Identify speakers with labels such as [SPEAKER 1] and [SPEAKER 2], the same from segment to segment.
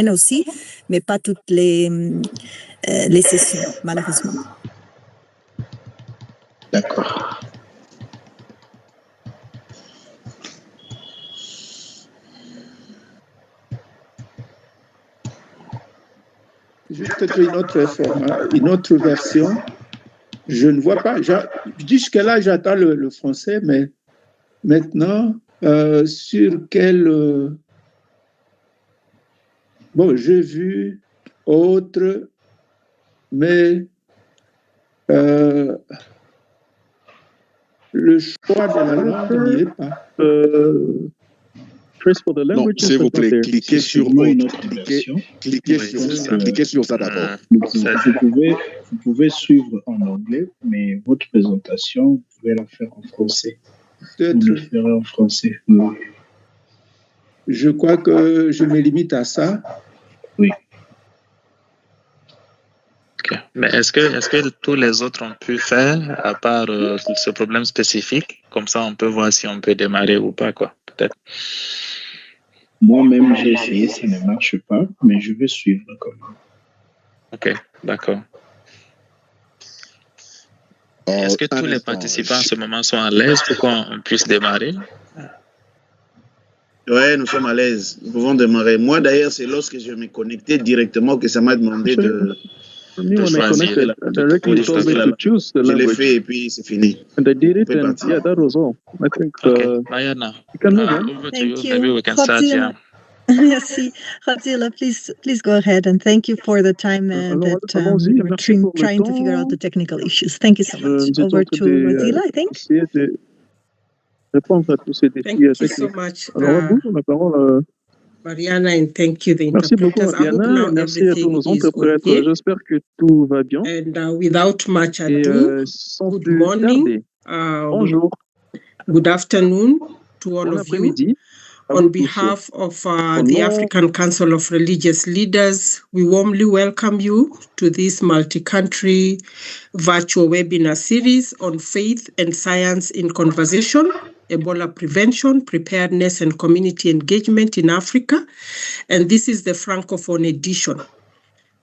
[SPEAKER 1] Aussi, mais pas toutes les sessions, malheureusement.
[SPEAKER 2] D'accord. Juste peut-être une autre version. Je ne vois pas. Jusque-là, j'attends le français, mais maintenant, sur quel... Bon, j'ai vu autre, mais le choix de la langue n'y est pas.
[SPEAKER 3] Non, s'il vous plaît, cliquez sur autre. Cliquez sur ça d'abord.
[SPEAKER 4] Vous pouvez suivre en anglais, mais votre présentation, vous pouvez la faire en français. Vous le ferez en français. Oui.
[SPEAKER 2] Je crois que je me limite à ça.
[SPEAKER 4] Oui.
[SPEAKER 5] Okay. Mais est-ce que tous les autres ont pu faire, à part ce problème spécifique? Comme ça, on peut voir si on peut démarrer ou pas, quoi, peut-être.
[SPEAKER 4] Moi-même, j'ai essayé, ça ne marche pas, mais je vais suivre quand même.
[SPEAKER 5] Ok, d'accord. Est-ce que tous les participants en ce moment sont à l'aise pour qu'on puisse démarrer?
[SPEAKER 3] Oui, nous sommes à l'aise. Nous pouvons démarrer. Moi, d'ailleurs, c'est lorsque je me connectais directement que ça m'a demandé de choisir la Je l'ai fait et puis c'est fini.
[SPEAKER 6] And I did it, and yeah, that was all. I think.
[SPEAKER 5] Okay, Mayana,
[SPEAKER 6] you can move on.
[SPEAKER 5] Over to you. Maybe we can start. Yeah.
[SPEAKER 1] Merci. Khadila, please go ahead, and thank you for the time that we're trying to figure out the technical issues. Thank you so much. Over to Khadila, I think.
[SPEAKER 7] Thank you so much, Mariana, and thank you, the interpreters. I hope now everything is okay.
[SPEAKER 6] J'espère que tout va bien.
[SPEAKER 7] And without much ado, good morning,
[SPEAKER 6] bonjour,
[SPEAKER 7] good afternoon to all of you. On behalf of the African Council of Religious Leaders, we warmly welcome you to this multi-country virtual webinar series on faith and science in conversation, Ebola prevention, preparedness, and community engagement in Africa. And this is the Francophone edition.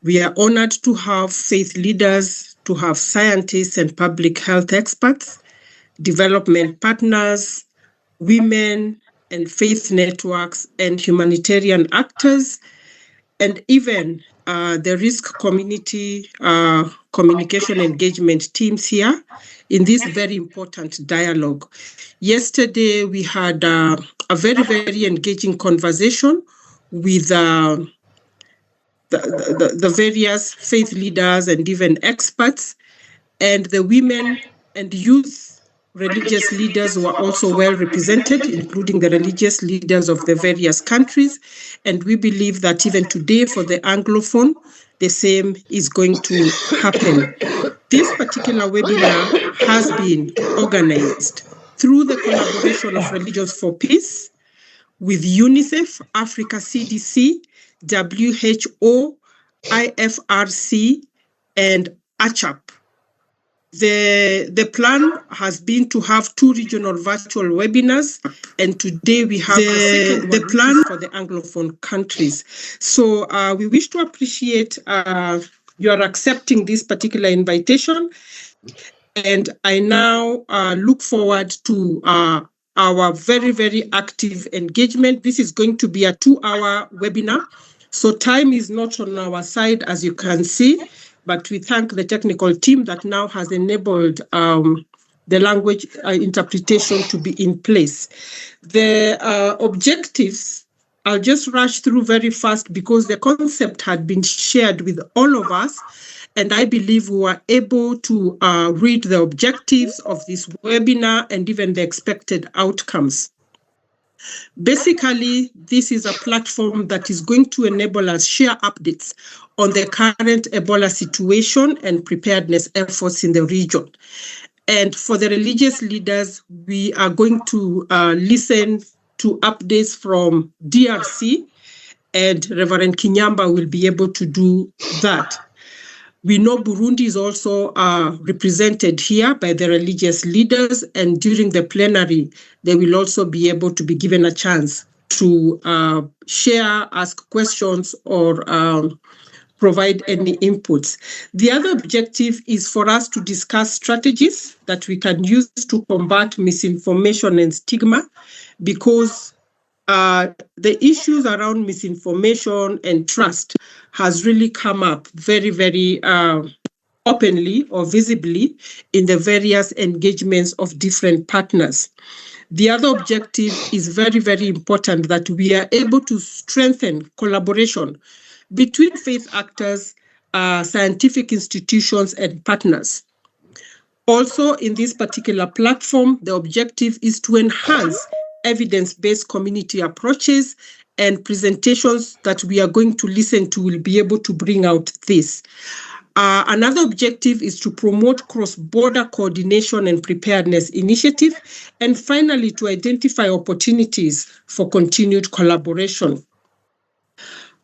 [SPEAKER 7] We are honored to have faith leaders, to have scientists and public health experts, development partners, women, and faith networks and humanitarian actors, and even the risk community communication engagement teams here in this very important dialogue. Yesterday, we had a very, very engaging conversation with the various faith leaders and even experts, and the women and youth religious leaders were also well represented, including the religious leaders of the various countries. And we believe that even today for the Anglophone, the same is going to happen. This particular webinar has been organized through the collaboration of Religions for Peace with UNICEF, Africa CDC, WHO, IFRC, and ACHAP. The plan has been to have 2 regional virtual webinars, and today we have the plan for the Anglophone countries. So we wish to appreciate your accepting this particular invitation, and I now look forward to our very, very active engagement. This is going to be a 2-hour webinar. So time is not on our side, as you can see, but we thank the technical team that now has enabled the language interpretation to be in place. The objectives, I'll just rush through very fast because the concept had been shared with all of us, and I believe we were able to read the objectives of this webinar and even the expected outcomes. Basically, this is a platform that is going to enable us share updates on the current Ebola situation and preparedness efforts in the region. And for the religious leaders, we are going to listen to updates from DRC, and Reverend Kinyamba will be able to do that. We know Burundi is also represented here by the religious leaders, and during the plenary, they will also be able to be given a chance to share, ask questions, or provide any inputs. The other objective is for us to discuss strategies that we can use to combat misinformation and stigma, because the issues around misinformation and trust has really come up very, very openly or visibly in the various engagements of different partners. The other objective is very, very important, that we are able to strengthen collaboration between faith actors, scientific institutions, and partners. Also, in this particular platform, the objective is to enhance evidence-based community approaches, and presentations that we are going to listen to will be able to bring out this. Another objective is to promote cross-border coordination and preparedness initiative, and finally, to identify opportunities for continued collaboration.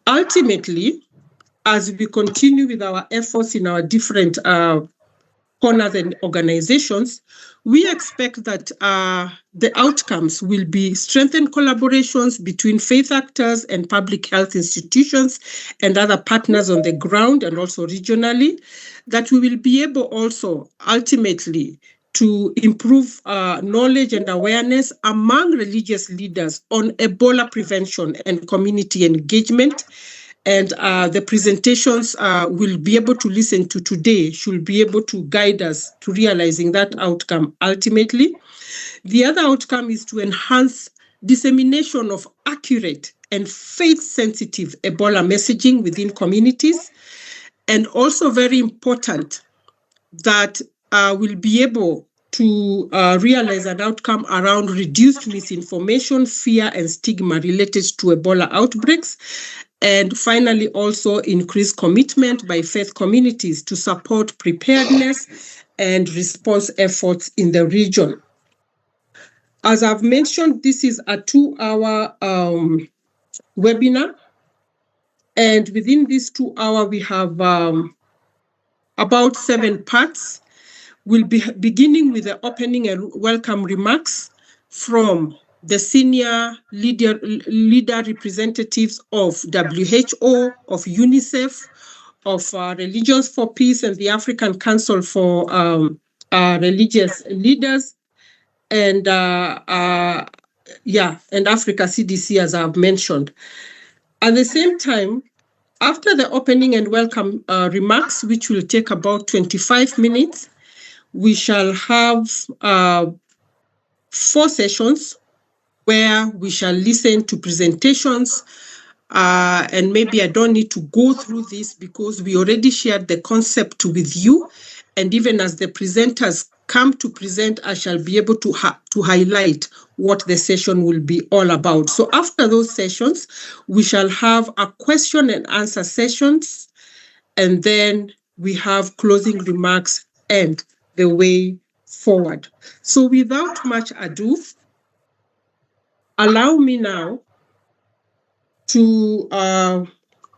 [SPEAKER 7] Ultimately, as we continue with our efforts in our different corners and organizations, we expect that the outcomes will be strengthened collaborations between faith actors and public health institutions and other partners on the ground and also regionally, that we will be able also ultimately to improve knowledge and awareness among religious leaders on Ebola prevention and community engagement. And the presentations we'll be able to listen to today should be able to guide us to realizing that outcome ultimately. The other outcome is to enhance dissemination of accurate and faith-sensitive Ebola messaging within communities. And also very important, that we'll be able to realize an outcome around reduced misinformation, fear, and stigma related to Ebola outbreaks. And finally, also increase commitment by faith communities to support preparedness and response efforts in the region. As I've mentioned, this is a 2-hour webinar. And within this 2 hour, we have about 7 parts. We'll be beginning with the opening and welcome remarks from the senior leader representatives of WHO, of UNICEF, of Religions for Peace, and the African Council for Religious Leaders, and and Africa CDC, as I've mentioned. At the same time, after the opening and welcome remarks, which will take about 25 minutes, we shall have 4 sessions where we shall listen to presentations, and maybe I don't need to go through this because we already shared the concept with you, and even as the presenters come to present, I shall be able to highlight what the session will be all about. So after those sessions, we shall have a question and answer sessions, and then we have closing remarks and the way forward. So without much ado, allow me now to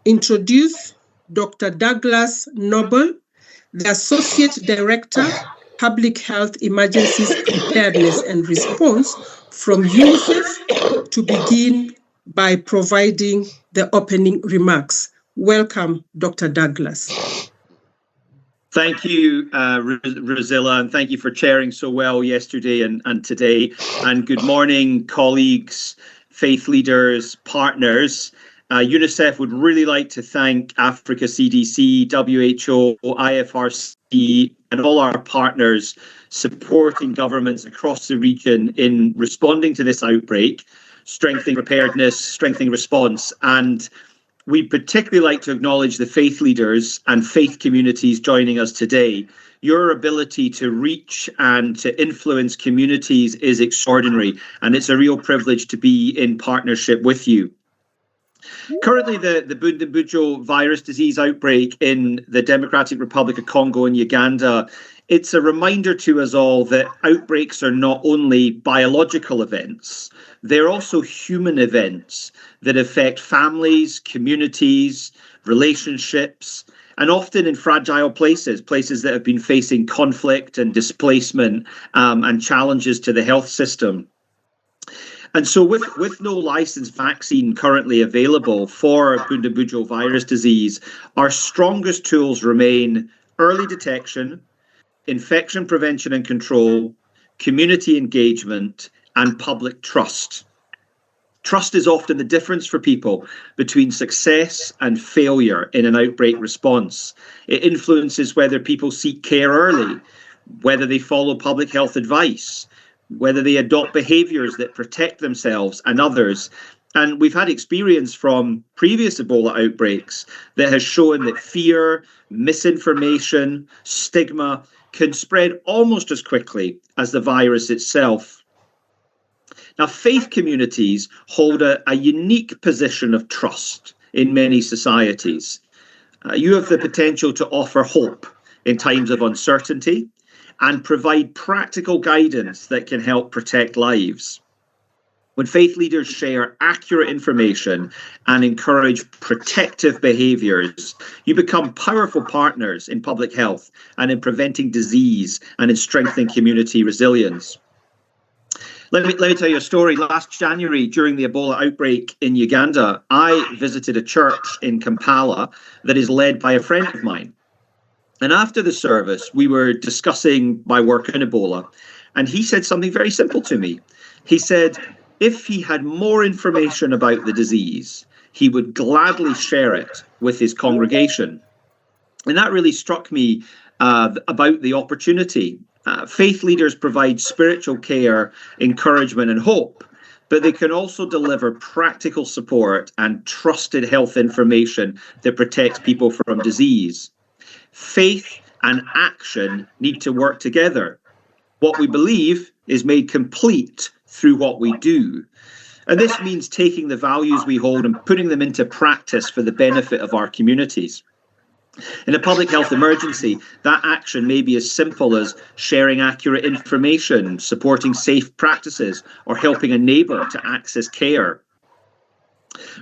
[SPEAKER 7] introduce Dr. Douglas Noble, the Associate Director, Public Health Emergencies Preparedness and Response from UNICEF, to begin by providing the opening remarks. Welcome, Dr. Douglas.
[SPEAKER 8] Thank you, Rosilla, and thank you for chairing so well yesterday and today. And good morning, colleagues, faith leaders, partners. UNICEF would really like to thank Africa CDC, WHO, IFRC, and all our partners supporting governments across the region in responding to this outbreak, strengthening preparedness, strengthening response, and we'd particularly like to acknowledge the faith leaders and faith communities joining us today. Your ability to reach and to influence communities is extraordinary, and it's a real privilege to be in partnership with you. Currently, the Bundibugyo virus disease outbreak in the Democratic Republic of Congo and Uganda, it's a reminder to us all that outbreaks are not only biological events, they're also human events that affect families, communities, relationships, and often in fragile places that have been facing conflict and displacement and challenges to the health system. And so with no licensed vaccine currently available for Bundibugyo virus disease, our strongest tools remain early detection, infection prevention and control, community engagement, and public trust. Trust is often the difference for people between success and failure in an outbreak response. It influences whether people seek care early, whether they follow public health advice, whether they adopt behaviours that protect themselves and others. And we've had experience from previous Ebola outbreaks that has shown that fear, misinformation, stigma can spread almost as quickly as the virus itself. Now, faith communities hold a unique position of trust in many societies. You have the potential to offer hope in times of uncertainty and provide practical guidance that can help protect lives. When faith leaders share accurate information and encourage protective behaviours, you become powerful partners in public health and in preventing disease and in strengthening community resilience. Let me tell you a story. Last January, during the Ebola outbreak in Uganda, I visited a church in Kampala that is led by a friend of mine. And after the service, we were discussing my work in Ebola, and he said something very simple to me. He said, if he had more information about the disease, he would gladly share it with his congregation. And that really struck me about the opportunity. Faith leaders provide spiritual care, encouragement, and hope, but they can also deliver practical support and trusted health information that protects people from disease. Faith and action need to work together. What we believe is made complete through what we do. And this means taking the values we hold and putting them into practice for the benefit of our communities. In a public health emergency, that action may be as simple as sharing accurate information, supporting safe practices, or helping a neighbour to access care.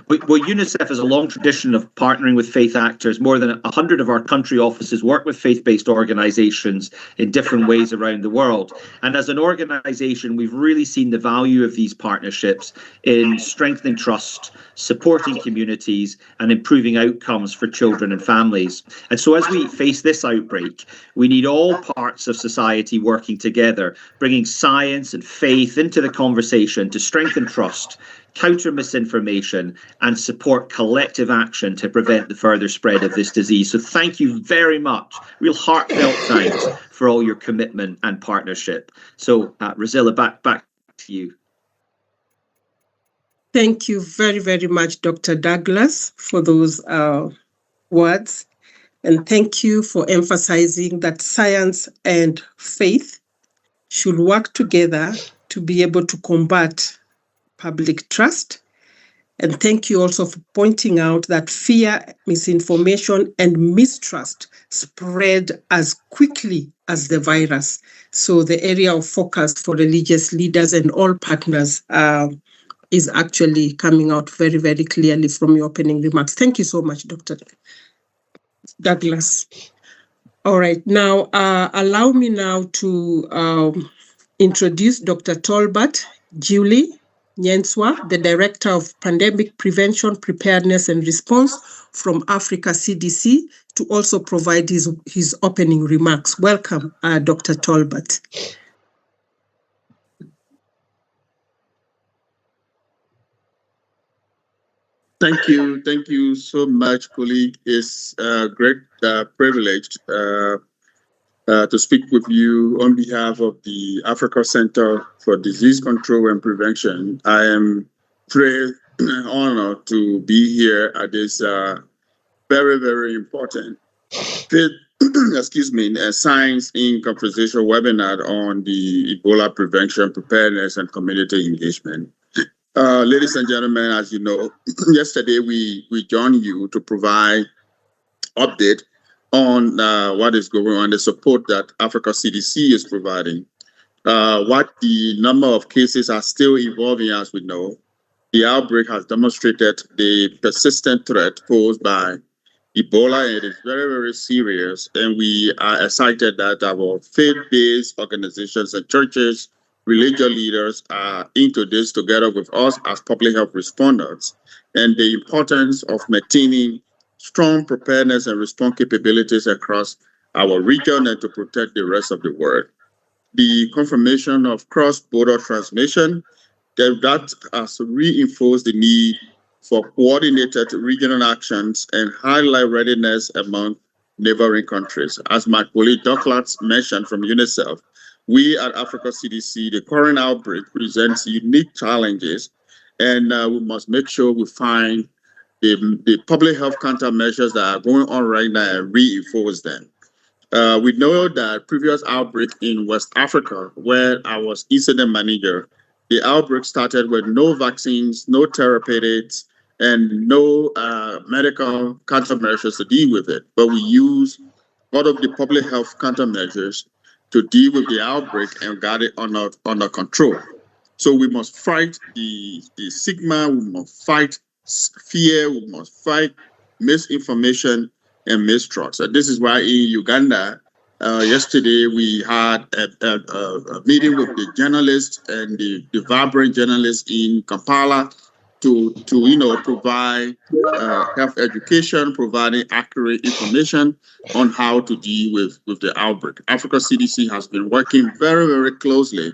[SPEAKER 8] Well, UNICEF has a long tradition of partnering with faith actors. More than 100 of our country offices work with faith-based organisations in different ways around the world. And as an organisation, we've really seen the value of these partnerships in strengthening trust, supporting communities, and improving outcomes for children and families. And so as we face this outbreak, we need all parts of society working together, bringing science and faith into the conversation to strengthen trust, counter misinformation, and support collective action to prevent the further spread of this disease. So thank you very much. Real heartfelt thanks for all your commitment and partnership. So Rosilla, back to you.
[SPEAKER 7] Thank you very, very much, Dr. Douglas, for those words. And thank you for emphasizing that science and faith should work together to be able to combat public trust. And thank you also for pointing out that fear, misinformation, and mistrust spread as quickly as the virus. So the area of focus for religious leaders and all partners is actually coming out very, very clearly from your opening remarks. Thank you so much, Dr. Douglas. All right, now allow me now to introduce Dr. Tolbert Julie. Nyenswa, the Director of Pandemic Prevention, Preparedness and Response from Africa CDC, to also provide his opening remarks. Welcome, Dr. Tolbert.
[SPEAKER 3] Thank you so much, colleague. It's a great privilege to speak with you on behalf of the Africa Center for Disease Control and Prevention. I am very honored to be here at this very, very important Science in Conversation webinar on the Ebola prevention, preparedness, and community engagement. Ladies and gentlemen, as you know, yesterday we joined you to provide update on what is going on, the support that Africa CDC is providing. What the number of cases are still evolving, as we know. The outbreak has demonstrated the persistent threat posed by Ebola. It is very, very serious, and we are excited that our faith-based organizations and churches, religious leaders are into this together with us as public health responders, and the importance of maintaining strong preparedness and response capabilities across our region and to protect the rest of the world. The confirmation of cross-border transmission, that has reinforced the need for coordinated regional actions and highlight readiness among neighboring countries. As my colleague Douglas mentioned from UNICEF, we at Africa CDC, the current outbreak presents unique challenges, and we must make sure we find the public health countermeasures that are going on right now and reinforce them. We know that previous outbreak in West Africa, where I was incident manager, the outbreak started with no vaccines, no therapeutics, and no medical countermeasures to deal with it. But we use all of the public health countermeasures to deal with the outbreak and got it under control. So we must fight the stigma, we must fight fear, we must fight misinformation and mistrust. So this is why in Uganda, yesterday we had a meeting with the journalists and the vibrant journalists in Kampala to provide health education, providing accurate information on how to deal with the outbreak. Africa CDC has been working very, very closely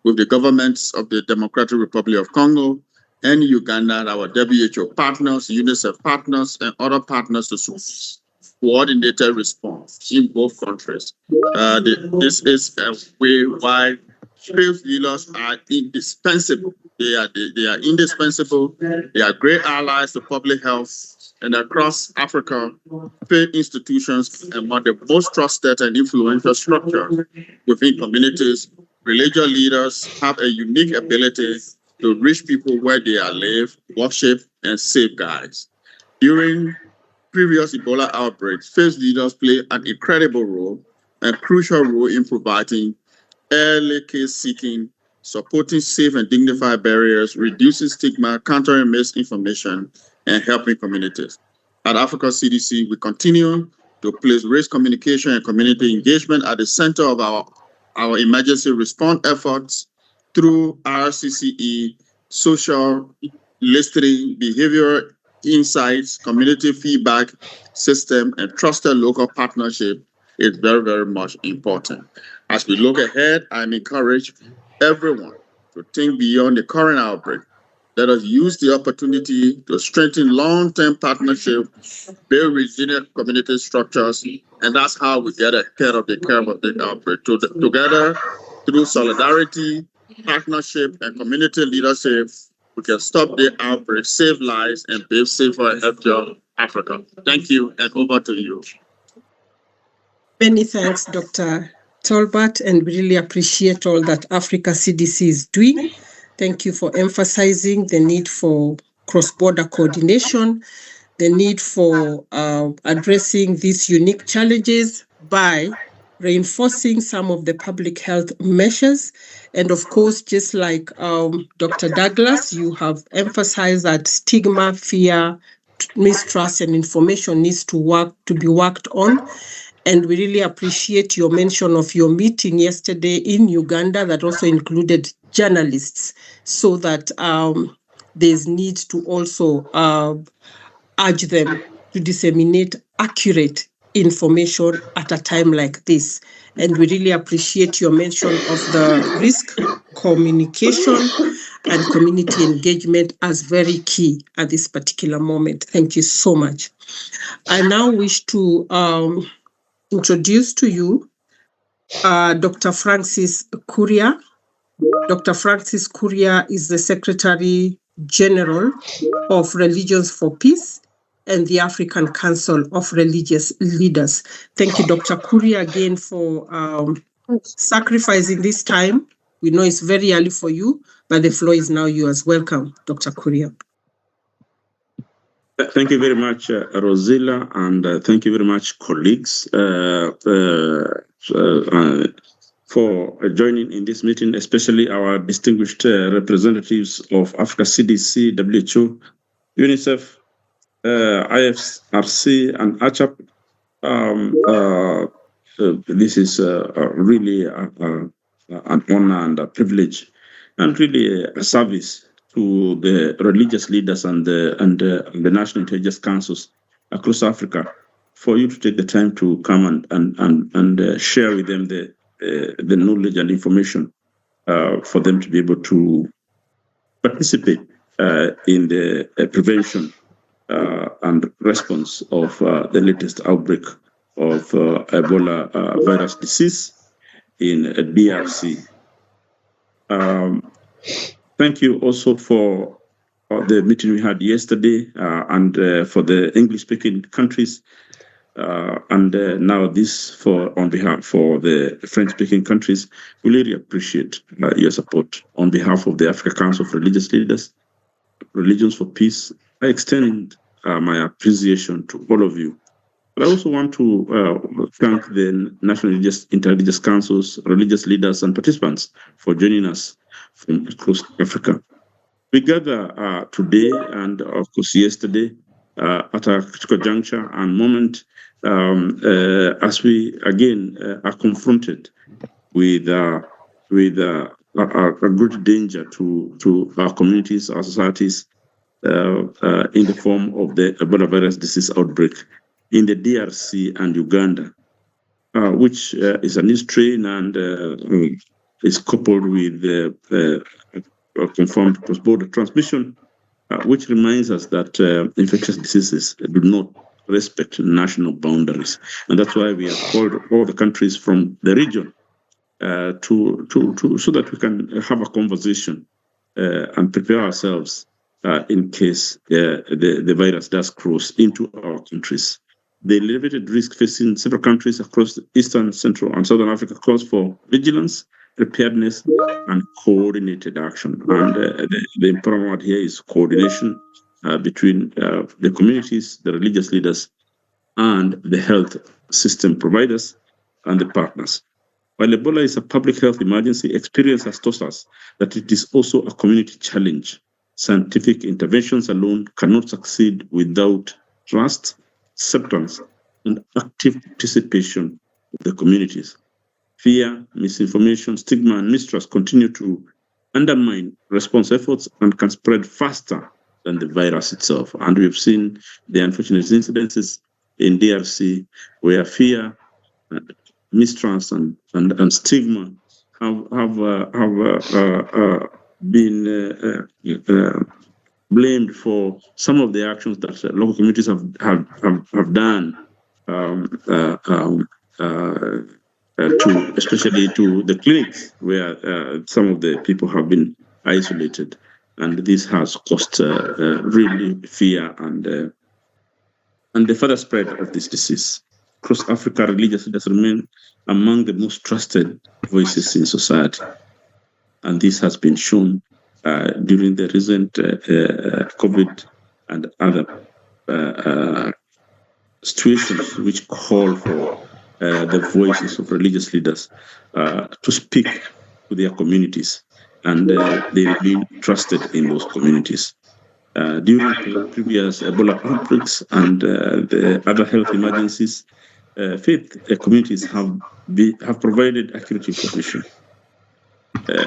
[SPEAKER 3] with the governments of the Democratic Republic of Congo and Uganda, our WHO partners, UNICEF partners, and other partners to coordinated response in both countries. This is a way why faith leaders are indispensable. They are indispensable. They are great allies to public health, and across Africa, faith institutions are among the most trusted and influential structures within communities. Religious leaders have a unique ability to reach people where they are live, worship, and save guides. During previous Ebola outbreaks, faith leaders play an incredible role, a crucial role in providing early case seeking, supporting safe and dignified barriers, reducing stigma, countering misinformation, and helping communities. At Africa CDC, we continue to place race communication and community engagement at the center of our emergency response efforts through RCCE, social listening, behavioral insights, community feedback system, and trusted local partnership is very, very much important. As we look ahead, I'm encouraging everyone to think beyond the current outbreak. Let us use the opportunity to strengthen long-term partnership, build resilient community structures, and that's how we get ahead of the curve of the outbreak. Together, through solidarity, partnership, and community leadership, we can stop the outbreak, save lives, and build safer and healthier Africa. Thank you, and over to you.
[SPEAKER 7] Many thanks, Dr. Tolbert, and we really appreciate all that Africa CDC is doing. Thank you for emphasizing the need for cross-border coordination, the need for addressing these unique challenges by reinforcing some of the public health measures. And of course, just like Dr. Douglas, you have emphasized that stigma, fear, mistrust, and information needs to be worked on. And we really appreciate your mention of your meeting yesterday in Uganda that also included journalists, so that there's need to also urge them to disseminate accurate information at a time like this. And we really appreciate your mention of the risk communication and community engagement as very key at this particular moment. Thank you so much. I now wish to introduce to you Dr. Francis Kuria. Dr. Francis Kuria is the Secretary General of Religions for Peace and the African Council of Religious Leaders. Thank you, Dr. Kuria, again for sacrificing this time. We know it's very early for you, but the floor is now yours. Welcome, Dr. Kuria.
[SPEAKER 9] Thank you very much, Rosilla, and thank you very much, colleagues, for joining in this meeting, especially our distinguished representatives of Africa CDC, WHO, UNICEF, IFRC, and ACHAP. This is really an honor and a privilege, and really a service to the religious leaders and the national intelligence councils across Africa, for you to take the time to come and share with them the knowledge and information for them to be able to participate in the prevention and response of the latest outbreak of Ebola virus disease in DRC. Thank you also for the meeting we had yesterday and for the English-speaking countries, and now this on behalf for the French-speaking countries. We really appreciate your support on behalf of the Africa Council of Religious Leaders, Religions for Peace. I extend my appreciation to all of you. But I also want to thank the National Intelligence Councils, religious leaders, and participants for joining us from across Africa. We gather today and, of course, yesterday at a critical juncture and moment as we, again, are confronted with a great danger to our communities, our societies, in the form of the Ebola virus disease outbreak in the DRC and Uganda, which is a new strain and is coupled with confirmed cross-border transmission, which reminds us that infectious diseases do not respect national boundaries. And that's why we have called all the countries from the region so that we can have a conversation and prepare ourselves in case the virus does cross into our countries. The elevated risk facing several countries across Eastern, Central, and Southern Africa calls for vigilance, preparedness, and coordinated action. And the important word here is coordination between the communities, the religious leaders, and the health system providers and the partners. While Ebola is a public health emergency, experience has taught us that it is also a community challenge. Scientific interventions alone cannot succeed without trust, acceptance, and active participation of the communities. Fear, misinformation, stigma, and mistrust continue to undermine response efforts and can spread faster than the virus itself. And we've seen the unfortunate incidences in DRC where fear, mistrust, and stigma have been blamed for some of the actions that local communities have done especially to the clinics where some of the people have been isolated, and this has caused really fear and the further spread of this disease. Across Africa, religious leaders remain among the most trusted voices in society, and this has been shown during the recent COVID and other situations which call for the voices of religious leaders to speak to their communities, and they remain trusted in those communities. During previous Ebola outbreaks and the other health emergencies, faith communities have provided accurate information,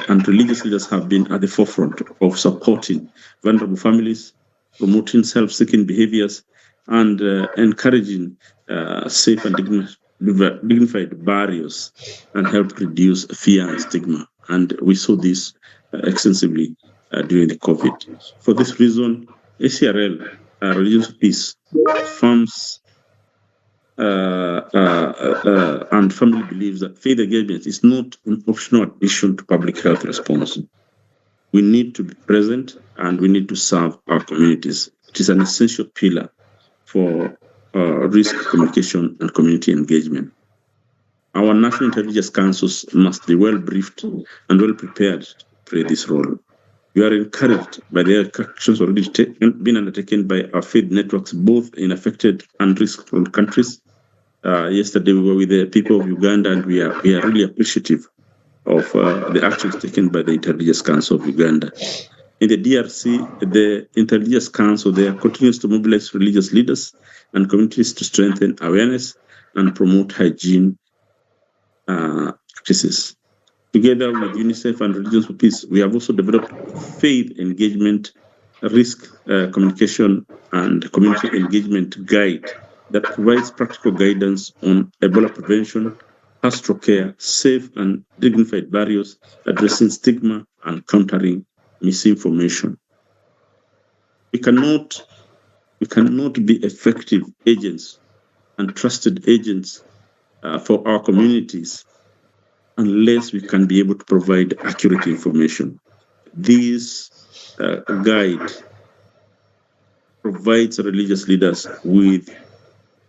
[SPEAKER 9] and religious leaders have been at the forefront of supporting vulnerable families, promoting self-seeking behaviors, and encouraging safe and dignified barriers, and help reduce fear and stigma. And we saw this extensively during the COVID. For this reason, ACRL, Religions of Peace, firms and family believes that faith engagement is not an optional addition to public health response. We need to be present and we need to serve our communities. It is an essential pillar for risk communication and community engagement. Our national intelligence councils must be well briefed and well prepared to play this role. We are encouraged by the actions already been undertaken by our faith networks, both in affected and risk-prone countries. Yesterday, we were with the people of Uganda, and we are really appreciative of the actions taken by the Intelligence Council of Uganda. In the DRC, the Intelligence Council there continues to mobilize religious leaders and communities to strengthen awareness and promote hygiene practices. Together with UNICEF and Religions for Peace, we have also developed faith engagement, risk communication, and community engagement guide that provides practical guidance on Ebola prevention, pastoral care, safe and dignified barriers, addressing stigma and countering misinformation. We cannot be effective agents and trusted agents for our communities unless we can be able to provide accurate information. This guide provides religious leaders with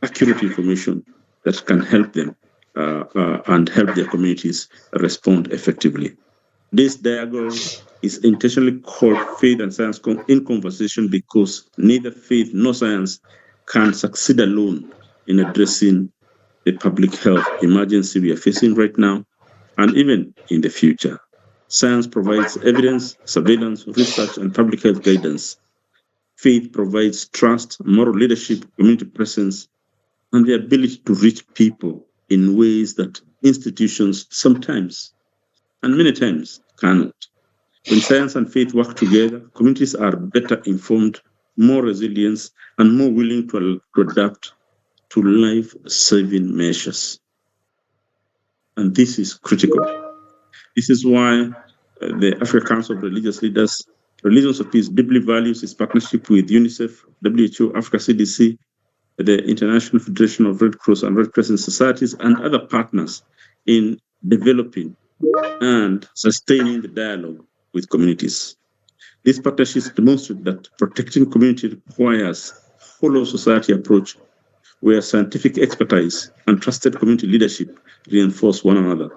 [SPEAKER 9] accurate information that can help them and help their communities respond effectively. This diagram is intentionally called Faith and Science in Conversation because neither faith nor science can succeed alone in addressing the public health emergency we are facing right now and even in the future. Science provides evidence, surveillance, research, and public health guidance. Faith provides trust, moral leadership, community presence, and the ability to reach people in ways that institutions sometimes and many times cannot. When science and faith work together, communities are better informed, more resilient, and more willing to adapt to life-saving measures. And this is critical. This is why the African Council of Religious Leaders, Religions of Peace, deeply values its partnership with UNICEF, WHO, Africa CDC, the International Federation of Red Cross and Red Crescent Societies, and other partners in developing and sustaining the dialogue with communities. These partnerships demonstrate that protecting community requires a whole of society approach where scientific expertise and trusted community leadership reinforce one another.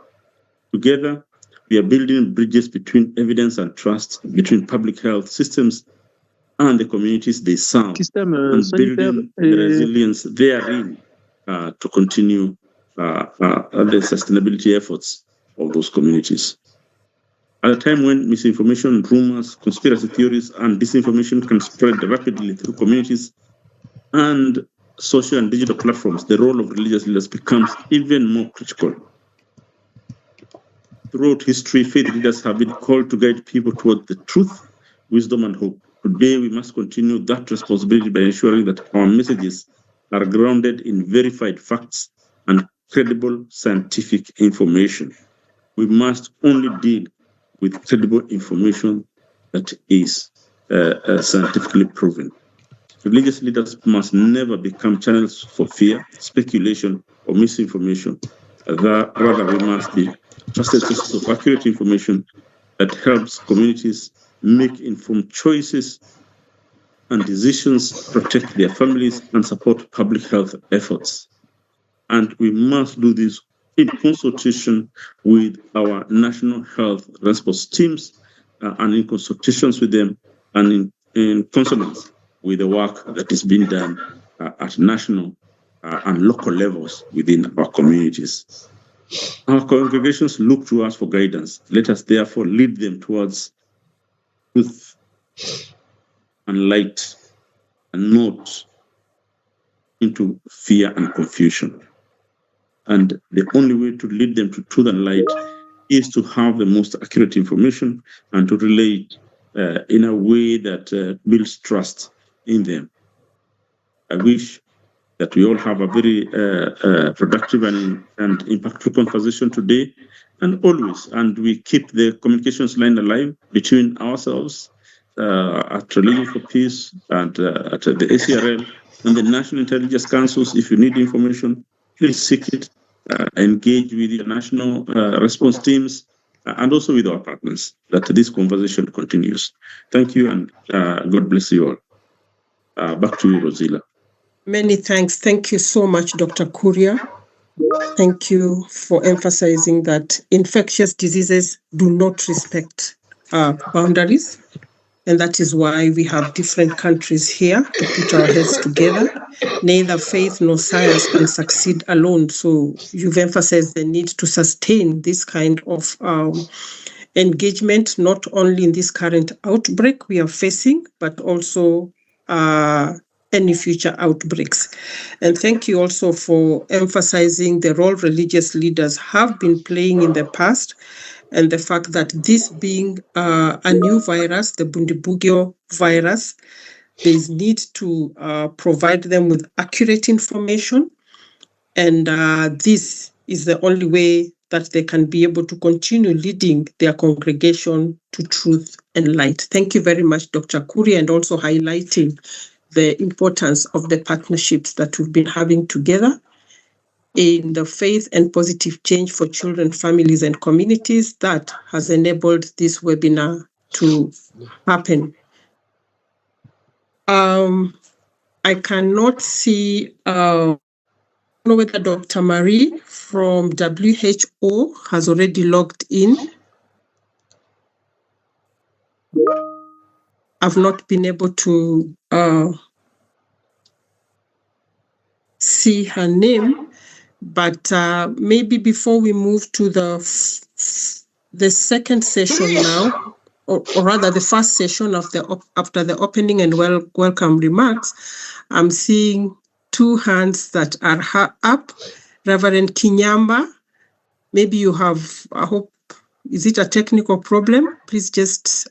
[SPEAKER 9] Together, we are building bridges between evidence and trust, between public health systems and the communities they serve, and building the resilience therein to continue the sustainability efforts of those communities. At a time when misinformation, rumors, conspiracy theories, and disinformation can spread rapidly through communities and social and digital platforms, the role of religious leaders becomes even more critical. Throughout history, faith leaders have been called to guide people toward the truth, wisdom, and hope. Today, we must continue that responsibility by ensuring that our messages are grounded in verified facts and credible scientific information. We must only deal with credible information that is scientifically proven. Religious leaders must never become channels for fear, speculation, or misinformation. Rather, we must be trusted sources of accurate information that helps communities make informed choices and decisions, protect their families, and support public health efforts. And we must do this in consultation with our national health response teams and in consultations with them and in consonance with the work that is being done at national and local levels within our communities. Our congregations look to us for guidance. Let us therefore lead them towards truth and light and not into fear and confusion. And the only way to lead them to truth and light is to have the most accurate information and to relay it in a way that builds trust in them. I wish that we all have a very productive and impactful conversation today and always, and we keep the communications line alive between ourselves at Religion for Peace and at the ACRL and the National Intelligence Councils. If you need information, please seek it, engage with your national response teams, and also with our partners, that this conversation continues. Thank you, and God bless you all. Back to you, Rosila.
[SPEAKER 7] Many thanks. Thank you so much, Dr. Kuria. Thank you for emphasizing that infectious diseases do not respect boundaries. And that is why we have different countries here to put our heads together. Neither faith nor science can succeed alone. So you've emphasized the need to sustain this kind of engagement, not only in this current outbreak we are facing, but also any future outbreaks. And thank you also for emphasizing the role religious leaders have been playing in the past, and the fact that this being a new virus, the Bundibugyo virus, there is need to provide them with accurate information. And this is the only way that they can be able to continue leading their congregation to truth and light. Thank you very much, Dr. Kuri, and also highlighting the importance of the partnerships that we've been having together in the faith and positive change for children, families, and communities that has enabled this webinar to happen. I cannot see, I don't know whether Dr. Marie from WHO has already logged in. I've not been able to see her name. But maybe before we move to the second session now, or rather the first session of after the opening and welcome remarks, I'm seeing two hands that are up. Reverend Kinyamba, maybe you have, I hope, is it a technical problem? Please just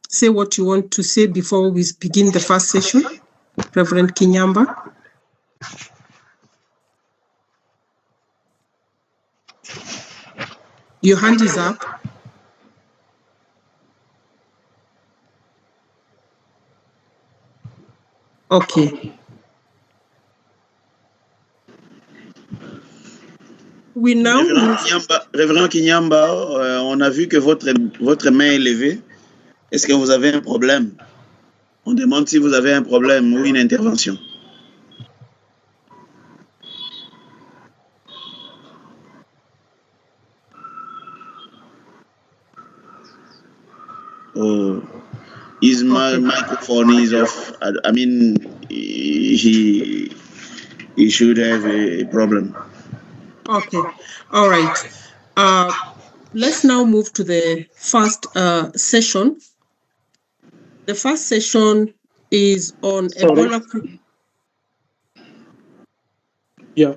[SPEAKER 7] say what you want to say before we begin the first session. Reverend Kinyamba. Your hand is up. Okay. We now
[SPEAKER 10] Révérend Kinyamba, on a vu que votre main est levée. Est-ce que vous avez un problème? On demande si vous avez un problème ou une intervention. Oh, his microphone is off. I mean, he should have a problem.
[SPEAKER 7] Okay, all right. Let's now move to the first session. The first session is on Ebola.
[SPEAKER 11] Yeah,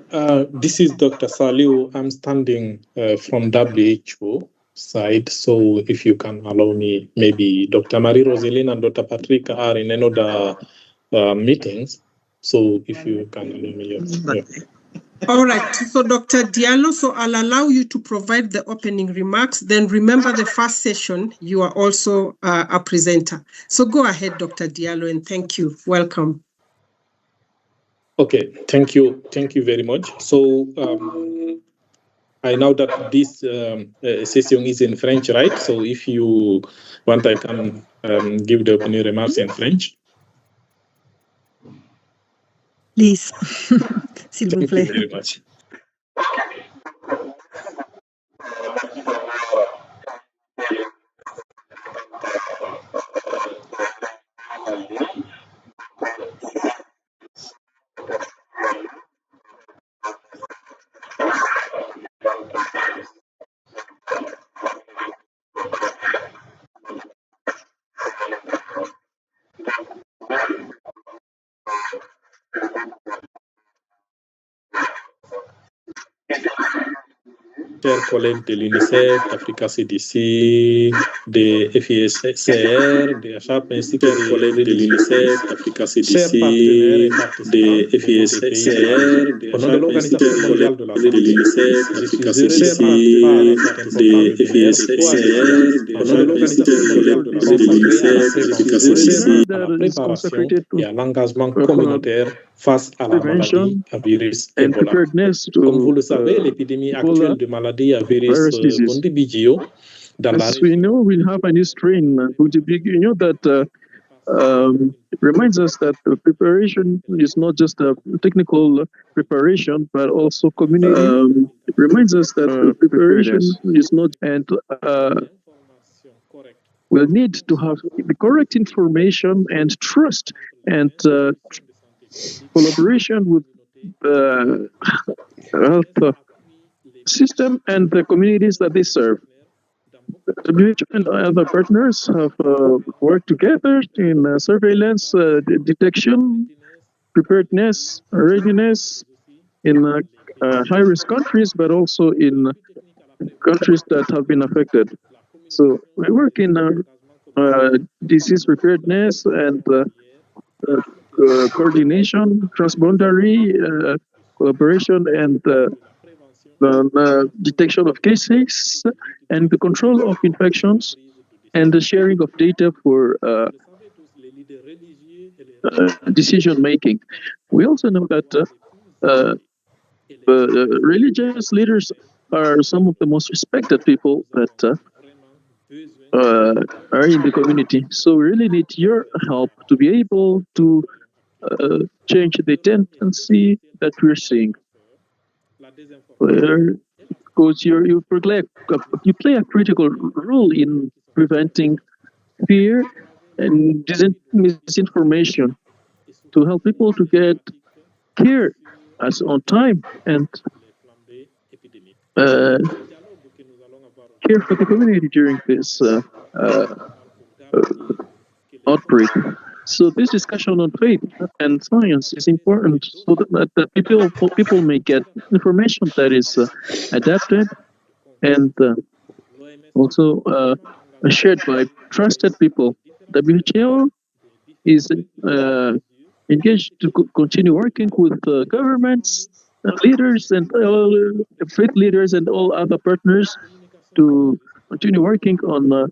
[SPEAKER 11] this is Dr. Saliu. I'm standing from WHO side. So if you can allow me, maybe Dr. Marie Roseline and Dr. Patrick are in another meetings. So if you can allow me. Yeah.
[SPEAKER 7] All right, so Dr. Diallo, so I'll allow you to provide the opening remarks. Then remember the first session, you are also a presenter. So go ahead, Dr. Diallo, and thank you. Welcome.
[SPEAKER 11] Okay, thank you. Thank you very much. So I know that this session is in French, right? So if you want, I can give the opening remarks in French.
[SPEAKER 1] Please, s'il vous plaît.
[SPEAKER 11] Thank you very much. chers collègues de l'UNICEF, d'Africa CDC, de FISCR, de HAP, ainsi que des collègues de l'UNICEF, d'Africa CDC, de FISCR, de HAP, ainsi que des collègues de l'UNICEF, d'Africa CDC, de FISCR, de HAP, ainsi que des collègues de l'UNICEF, d'Africa CDC, à la préparation et à l'engagement communautaire face à la maladie à virus Ebola. Comme vous le savez, l'épidémie actuelle de maladie à virus Bundibugyo,
[SPEAKER 6] as we know, we have a new strain, Bundibugyo, that reminds us that preparation is not just a technical preparation, but also community. It reminds us that preparation is not, and we'll need to have the correct information and trust and collaboration with the health system and the communities that they serve. WHO and other partners have worked together in surveillance, detection, preparedness, readiness in high-risk countries, but also in countries that have been affected. So we work in disease preparedness and coordination, transboundary collaboration, and the detection of cases, and the control of infections, and the sharing of data for decision making. We also know that religious leaders are some of the most respected people that are in the community. So we really need your help to be able to change the tendency that we're seeing. Because you play a critical role in preventing fear and misinformation to help people to get care as on time and care for the community during this outbreak. So this discussion on faith and science is important so that people may get information that is adapted and also shared by trusted people. WHO is engaged to continue working with governments, leaders, and faith leaders and all other partners to continue working on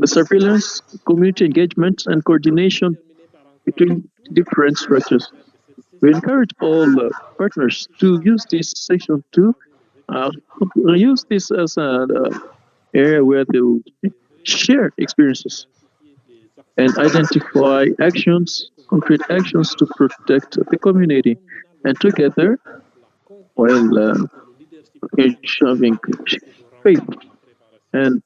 [SPEAKER 6] the surveillance, community engagement, and coordination between different structures. We encourage all partners to use this session to use this as an area where they will share experiences and identify actions, concrete actions to protect the community. And together, while having faith and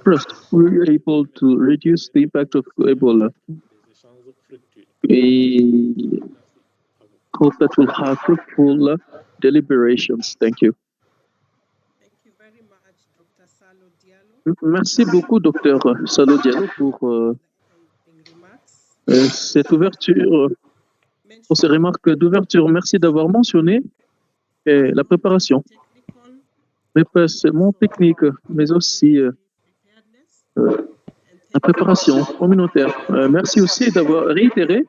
[SPEAKER 6] trust, we are able to reduce the impact of Ebola. We hope that we'll have fruitful deliberations. Thank you. Merci beaucoup, Dr. Salo Diallo, pour cette ouverture, pour ces remarques d'ouverture. Merci d'avoir mentionné la préparation, mais pas seulement technique, mais aussi la préparation communautaire. Merci aussi d'avoir réitéré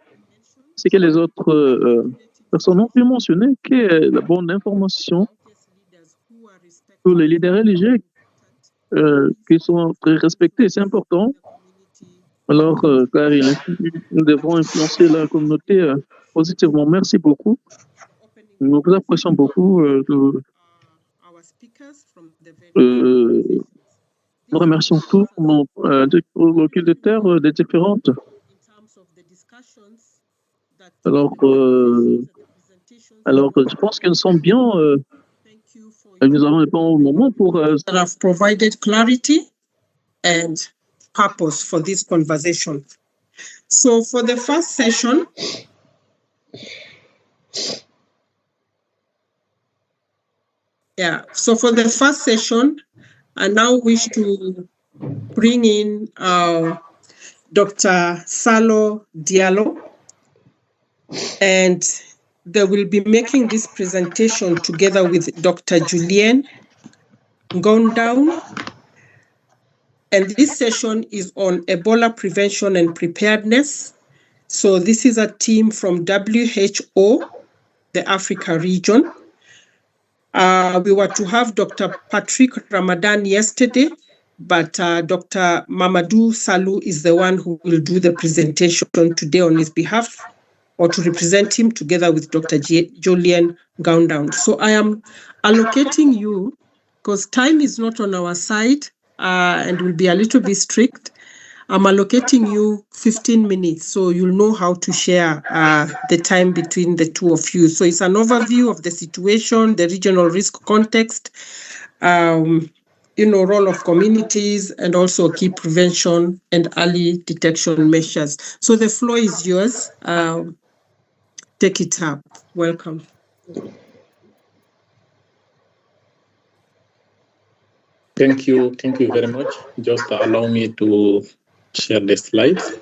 [SPEAKER 6] ce que les autres personnes ont pu mentionner, que la bonne information pour les leaders religieux qui sont très respectés, c'est important. Alors, car nous devons influencer la communauté positivement. Merci beaucoup. Nous vous apprécions beaucoup. Nous remercions tous nos locuteurs des différentes. Alors, je pense que nous sommes bien. Nous avons le bon moment pour.
[SPEAKER 7] That have provided clarity and purpose for this conversation. So for the first session, I now wish to bring in Dr. Salo Diallo, and they will be making this presentation together with Dr. Julienne Nganda. And this session is on Ebola prevention and preparedness. So this is a team from WHO, the Africa region. We were to have Dr. Patrick Ramadan yesterday, but Dr. Mamadou Salou is the one who will do the presentation today on his behalf, or to represent him together with Dr. Julienne Nganda. So I am allocating you, because time is not on our side and will be a little bit strict. I'm allocating you 15 minutes, so you'll know how to share the time between the two of you. So it's an overview of the situation, the regional risk context, role of communities, and also key prevention and early detection measures. So the floor is yours. Take it up. Welcome.
[SPEAKER 11] Thank you very much. Just allow me to share the slides.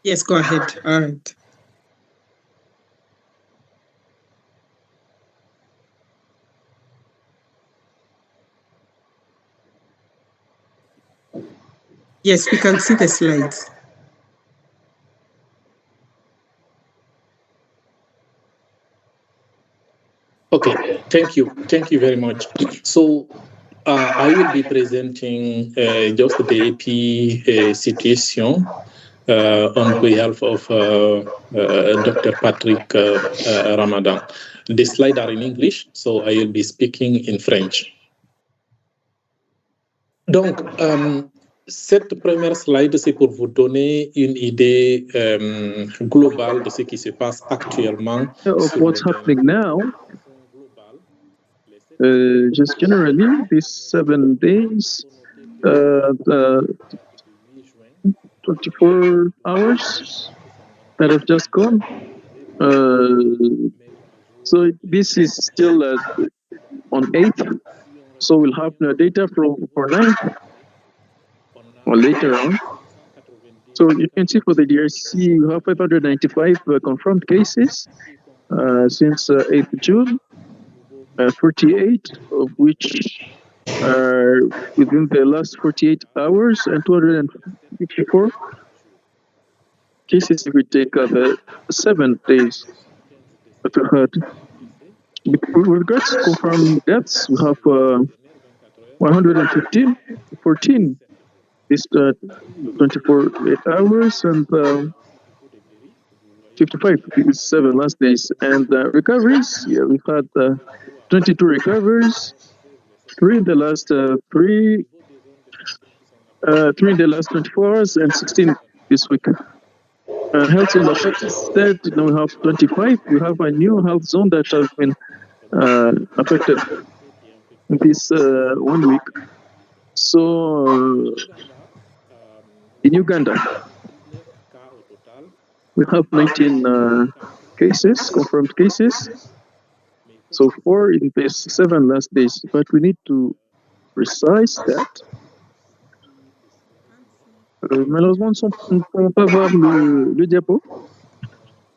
[SPEAKER 7] Yes, go ahead. All right. Yes, we can see the slides.
[SPEAKER 11] Okay, thank you very much. So I will be presenting just the AP situation on behalf of Dr. Patrick Ramadan. The slides are in English, so I will be speaking in French. Donc, cette première slide, c'est pour vous donner une idée globale de ce qui se passe actuellement.
[SPEAKER 6] Of what's happening now. Just generally, these 7 days, 24 hours that have just gone. So this is still on 8th. So we'll have no data for 9th or later on. So you can see for the DRC, we have 595 confirmed cases since 8th June. 48 of which are within the last 48 hours, and 254 cases if we take the 7 days that we had. With regards to confirmed deaths, we have 14 this 24 hours, and 55 these 7 last days. And recoveries, yeah, we've had 22 recoveries, 3 in the last 3 in the last 24 hours, and 16 this week. Health zone affected, now we have 25. We have a new health zone that has been affected this 1 week. So in Uganda, we have 19 cases, confirmed cases. So 4 in these 7 last days, but we need to precise that. Malheureusement, on ne peut pas voir le diapo.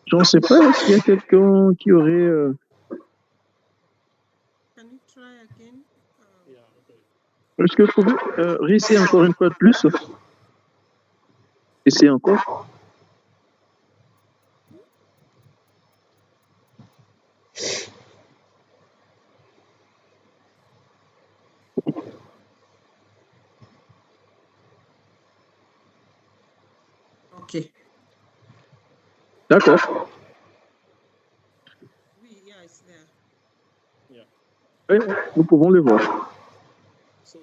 [SPEAKER 6] Je ne sais pas s'il y a quelqu'un qui aurait... Est-ce que vous pouvez réessayer encore une fois de plus? Essayez encore.
[SPEAKER 7] Ok.
[SPEAKER 6] D'accord. Oui, nous pouvons le voir.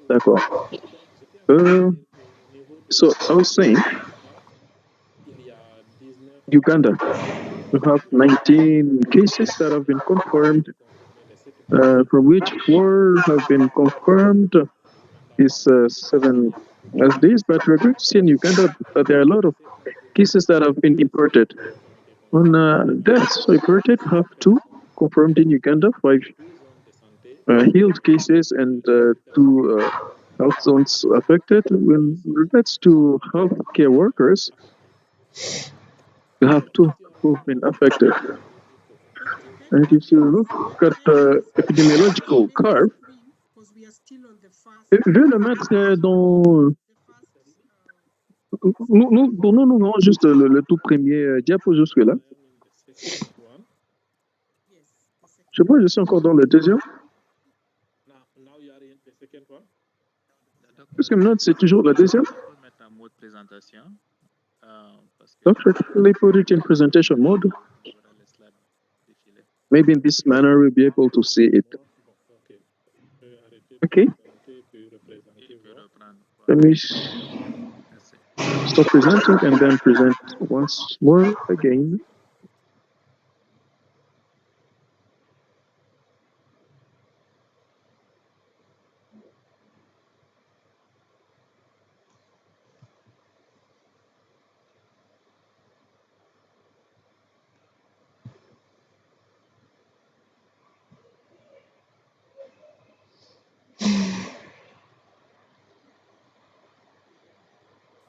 [SPEAKER 6] D'accord. So I was saying, Uganda, we have 19 cases that have been confirmed, from which 4 have been confirmed these 7 last days. But we're going to see in Uganda that there are a lot of cases that have been imported. On deaths reported, we have 2 confirmed in Uganda, 5 healed cases, and 2 health zones affected. When regards to healthcare workers, we have 2 who've been affected. And if you look at the epidemiological curve, je vais le mettre dans... Nous, juste le tout premier diapo jusque-là. Je sais pas, je suis encore dans le deuxième. Parce que maintenant, c'est toujours la deuxième. Donc, je vais put it in presentation mode. Maybe in this manner, we'll be able to see it. Okay. Let me stop presenting and then present once more again.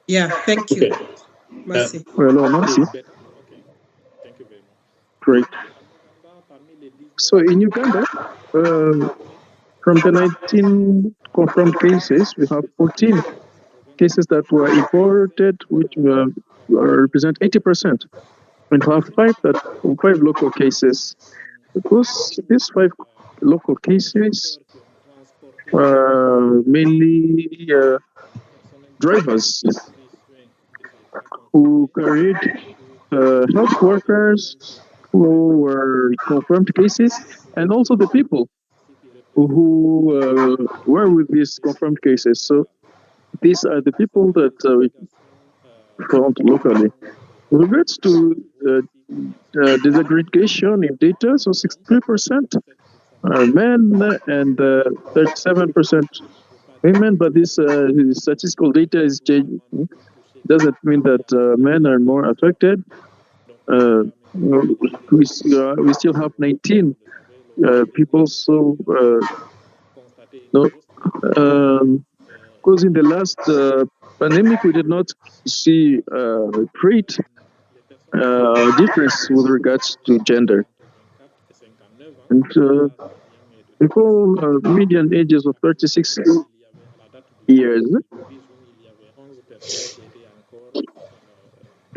[SPEAKER 7] Yeah, thank you. Merci.
[SPEAKER 6] Well, merci.
[SPEAKER 11] Thank you very much.
[SPEAKER 6] Great. So in Uganda, from the 19 confirmed cases, we have 14 cases that were imported, which represent 80%. And we have five local cases. Because these 5 local cases are mainly drivers who carried health workers who were confirmed cases, and also the people who were with these confirmed cases. So these are the people that we found locally. With regards to disaggregation in data, so 63% are men and 37% women, but this statistical data is changing. Doesn't mean that men are more affected. We still have 19 people, so no. Because in the last pandemic, we did not see great difference with regards to gender. And people median ages of 36 years.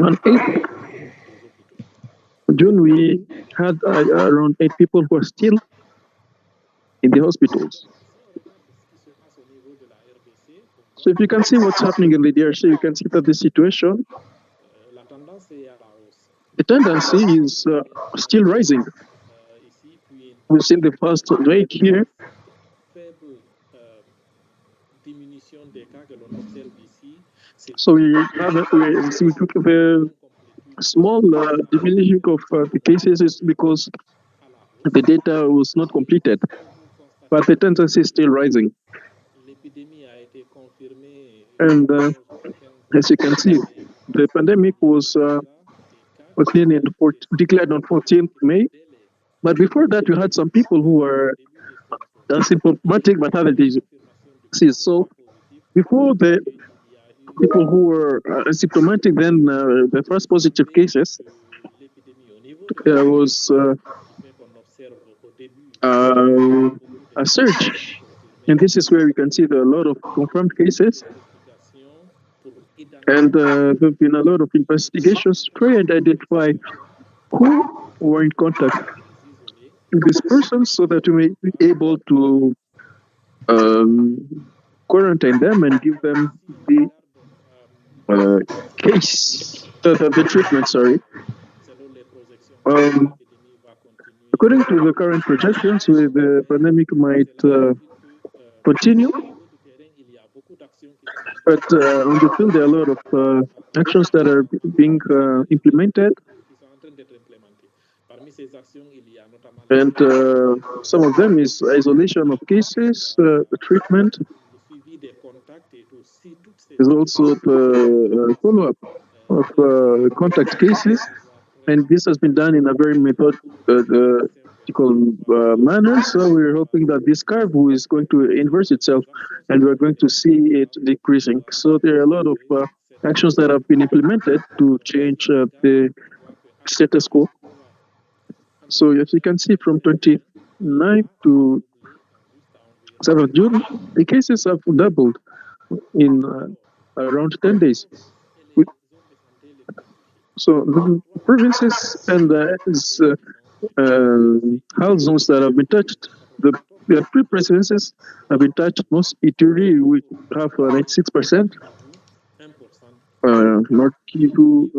[SPEAKER 6] On 8th June, we had around 8 people who are still in the hospitals. So if you can see what's happening in the DRC, you can see that the situation, the tendency is still rising. We've seen the first wave here. So we took a very small diminution of the cases is because the data was not completed, but the tendency is still rising. And as you can see, the pandemic was declared on 14th May. But before that, we had some people who were asymptomatic but had a disease. So before the people who were asymptomatic, then the first positive cases, there was a surge. And this is where we can see a lot of confirmed cases. And there have been a lot of investigations to try and identify who were in contact with these persons so that we may be able to quarantine them and give them the the treatment, sorry. According to the current projections, the pandemic might continue. But on the field, there are a lot of actions that are being implemented. And some of them is isolation of cases, treatment. There's also the follow-up of contact cases. And this has been done in a very methodical manner. So we're hoping that this curve is going to inverse itself and we're going to see it decreasing. So there are a lot of actions that have been implemented to change the status quo. So as you can see, from 29 to 7th June, the cases have doubled in around 10 days. So the provinces and health zones that have been touched, the three presidencies have been touched. Most Ituri, we have 96%, North Kivu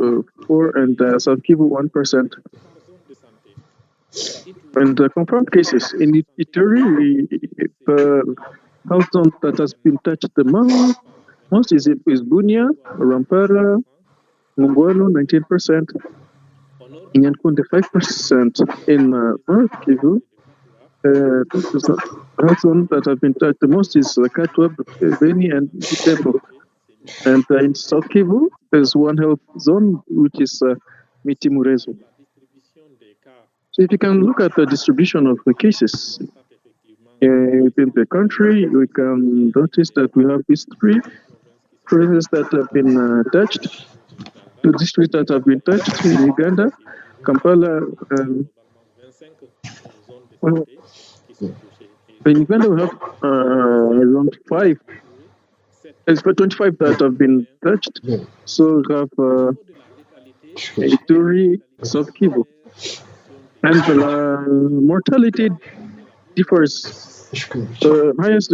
[SPEAKER 6] 4%, and South Kivu 1%. And confirmed cases in Ituri, the health zone that has been touched the most is Bunia, Rampara, Mungwalo 19%, Inyankunde 5%. In North Kivu, health zone that have been touched the most is Katwa, Beni, and Butembo. And in South Kivu, there's one health zone which is Miti Murezo. So if you can look at the distribution of the cases within the country, we can notice that we have these three provinces that have been touched, two districts that have been touched in Uganda, Kampala. In Uganda, we have around 5. It's for 25 that have been touched. So we have Ituri, South Kivu. And the mortality differs. The highest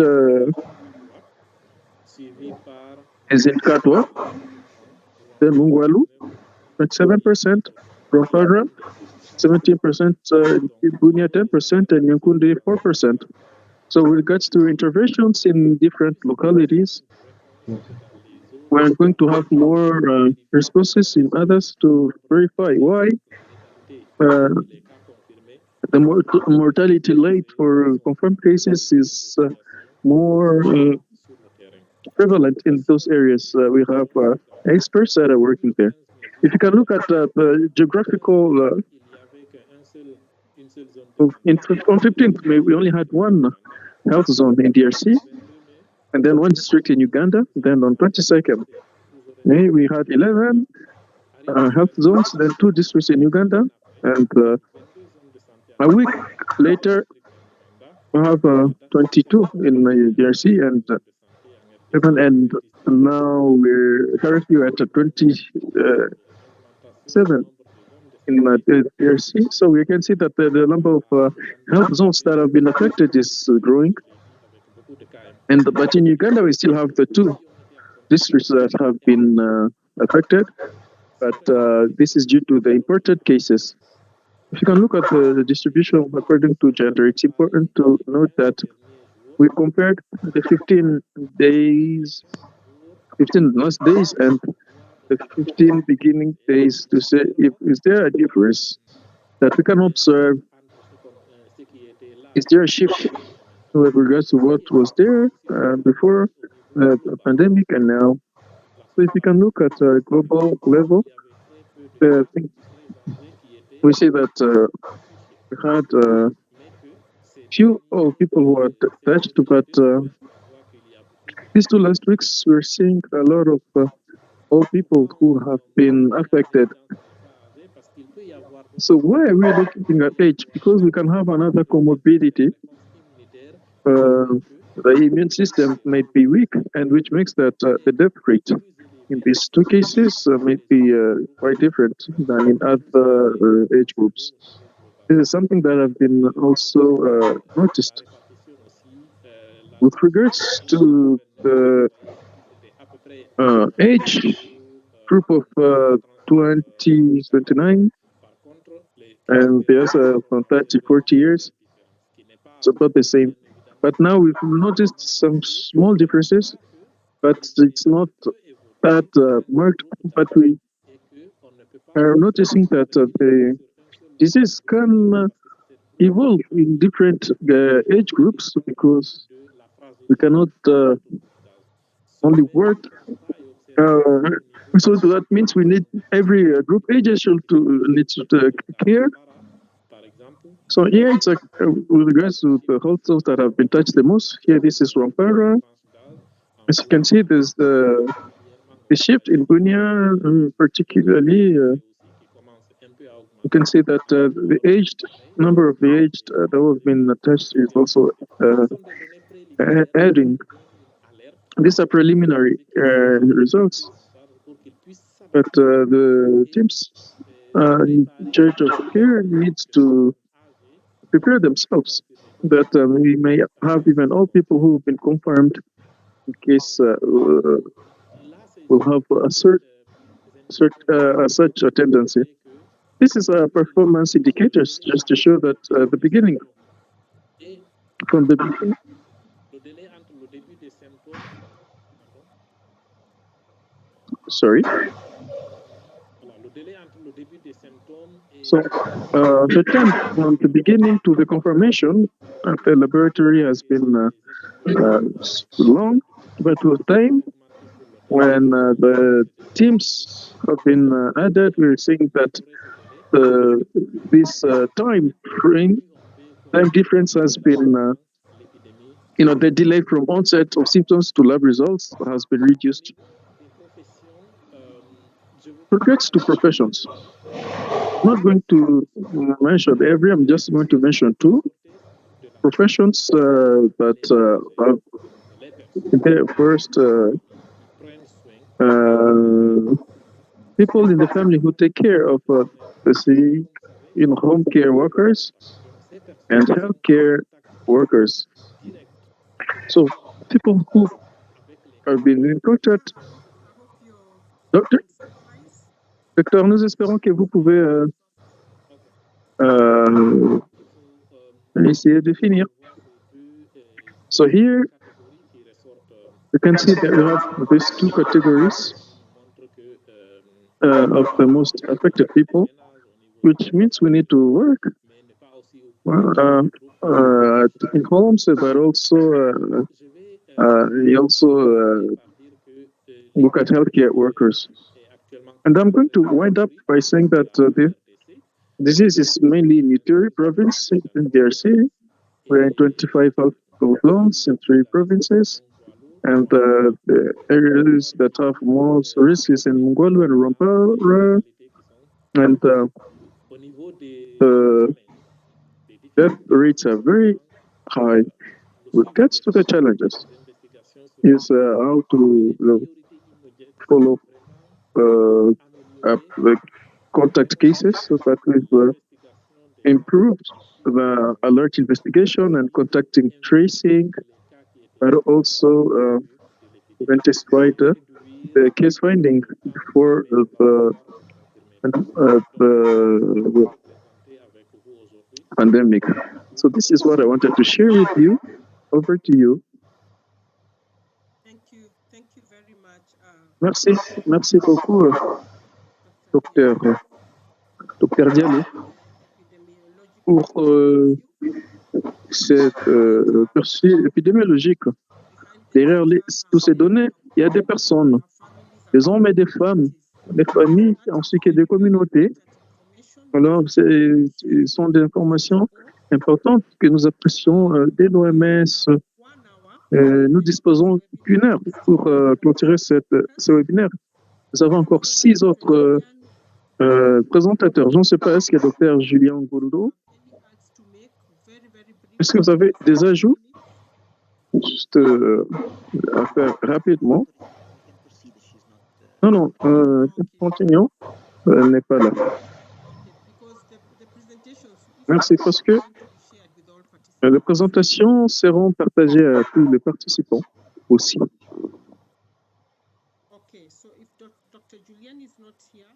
[SPEAKER 6] is in Katwa, then Mungwalu, 27%, Rwanda, 17%, Bunia 10%, and Nyankunde 4%. So with regards to interventions in different localities, we're going to have more responses in others to verify why the mortality rate for confirmed cases is more prevalent in those areas. We have experts that are working there. If you can look at the geographical, on 15th May, we only had one health zone in DRC, and then one district in Uganda. Then on 22nd May, we had 11 health zones, then 2 districts in Uganda, and a week later, we have 22 in DRC, and now we're currently at 27 in DRC. So we can see that the number of health zones that have been affected is growing. But in Uganda, we still have the 2 districts that have been affected, but this is due to the imported cases. If you can look at the distribution according to gender, it's important to note that we compared the 15 last days and the 15 beginning days to say if is there a difference that we can observe. Is there a shift with regards to what was there before the pandemic and now? So if you can look at a global level, we see that we had few people who are touched, but these 2 last weeks we're seeing a lot of old people who have been affected. So why are we looking at age? Because we can have another comorbidity. The immune system may be weak, and which makes that the death rate in these 2 cases may be quite different than in other age groups. This is something that have been also noticed. With regards to the age group of 29, and there's from 30, 40 years, it's about the same. But now we've noticed some small differences, but it's not that marked. But we are noticing that the disease can evolve in different age groups because we cannot only work. So that means we need every group agency needs to care. So here it's with regards to the health zones that have been touched the most. Here this is Rwanda. As you can see, there's the shift in Bunia, particularly you can see that the number of the aged that have been tested is also adding. These are preliminary results, but the teams in charge of care needs to prepare themselves that we may have even all people who have been confirmed in case will have such a tendency. This is a performance indicators just to show that the beginning, from the beginning. Sorry. So the time from the beginning to the confirmation at the laboratory has been long, but with time, when the teams have been added, we're seeing that this time difference has been, the delay from onset of symptoms to lab results has been reduced. Regards to professions, I'm not going to mention every, I'm just going to mention two professions that have there. First, people in the family who take care of the sick, home care workers and healthcare workers. So people who have been in contact. Docteur, nous espérons que vous pouvez essayer de finir. So here you can see that we have these two categories of the most affected people, which means we need to work in homes, but also we also look at healthcare workers. And I'm going to wind up by saying that the disease is mainly in Ituri province in DRC. We're in 25 household loans in 3 provinces. And the areas that have most risk is in Mungwalu and Rwanda. And the death rates are very high. With regards to the challenges, is how to follow up the contact cases so that we've improved the alert investigation and contacting tracing, but also intensified the case finding before the pandemic. So this is what I wanted to share with you. Over to you.
[SPEAKER 7] Thank you very
[SPEAKER 6] Merci
[SPEAKER 7] much.
[SPEAKER 6] beaucoup, docteur Diallo, pour cette perçue épidémiologique. Derrière toutes ces données, il y a des personnes, des hommes et des femmes, des familles ainsi que des communautés. Alors, ce sont des informations importantes que nous apprécions dès l'OMS. Nous disposons d'une heure pour clôturer ce webinaire. Nous avons encore 6 autres présentateurs. Je ne sais pas, est-ce qu'il y a Dr Julien Ngoludo? Est-ce que vous avez des ajouts? Juste à faire rapidement. Non, continuons. Elle n'est pas là. Merci, parce que les présentations seront partagées à tous les participants aussi.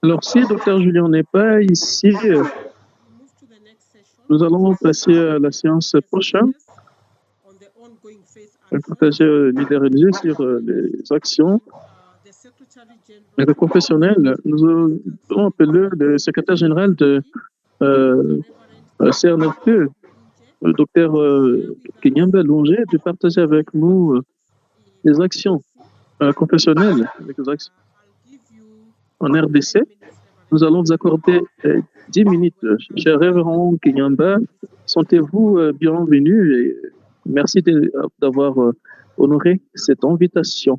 [SPEAKER 6] Alors, si Dr Julien n'est pas ici, nous allons passer à la séance prochaine. Partager l'idée sur les actions et les professionnels. Nous allons appeler le secrétaire général de CRNFP, le docteur Kenyamba Longer, de partager avec nous les actions professionnelles, les actions en RDC. Nous allons vous accorder 10 minutes. Cher révérend Kenyamba, sentez-vous bienvenue et merci d'avoir honoré cette invitation.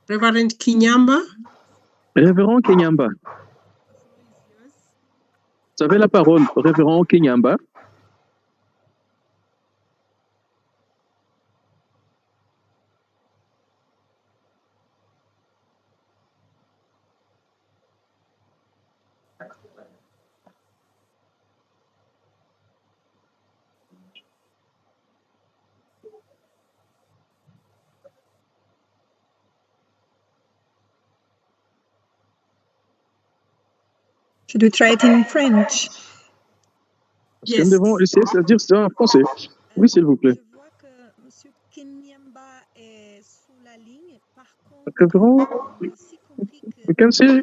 [SPEAKER 7] Reverend Kinyamba.
[SPEAKER 6] Révérend Kinyamba. Vous avez la parole, Révérend Kinyamba.
[SPEAKER 1] Should we try it in French?
[SPEAKER 6] Est-ce que nous devons essayer de dire ça en français? Oui, s'il vous plaît.
[SPEAKER 1] Je vois que M. Kinyamba est sous la ligne. Par
[SPEAKER 6] Révérend, we can see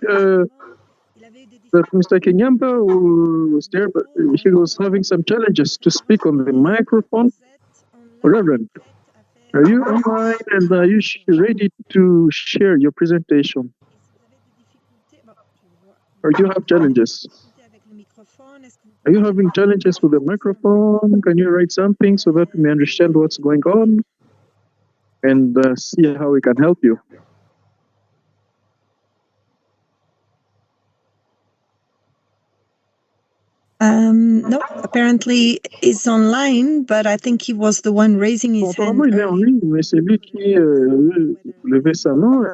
[SPEAKER 6] that Mr. Kinyamba was there, but he was having some challenges to speak on the microphone. Reverend, are you online and are you ready to share your presentation? Or do you have challenges? Are you having challenges with the microphone? Can you write something so that we may understand what's going on and see how we can help you?
[SPEAKER 1] No, apparently he's online, but I think he was the one raising his hand.
[SPEAKER 6] Apparemment, il est en ligne, mais c'est lui qui levait sa main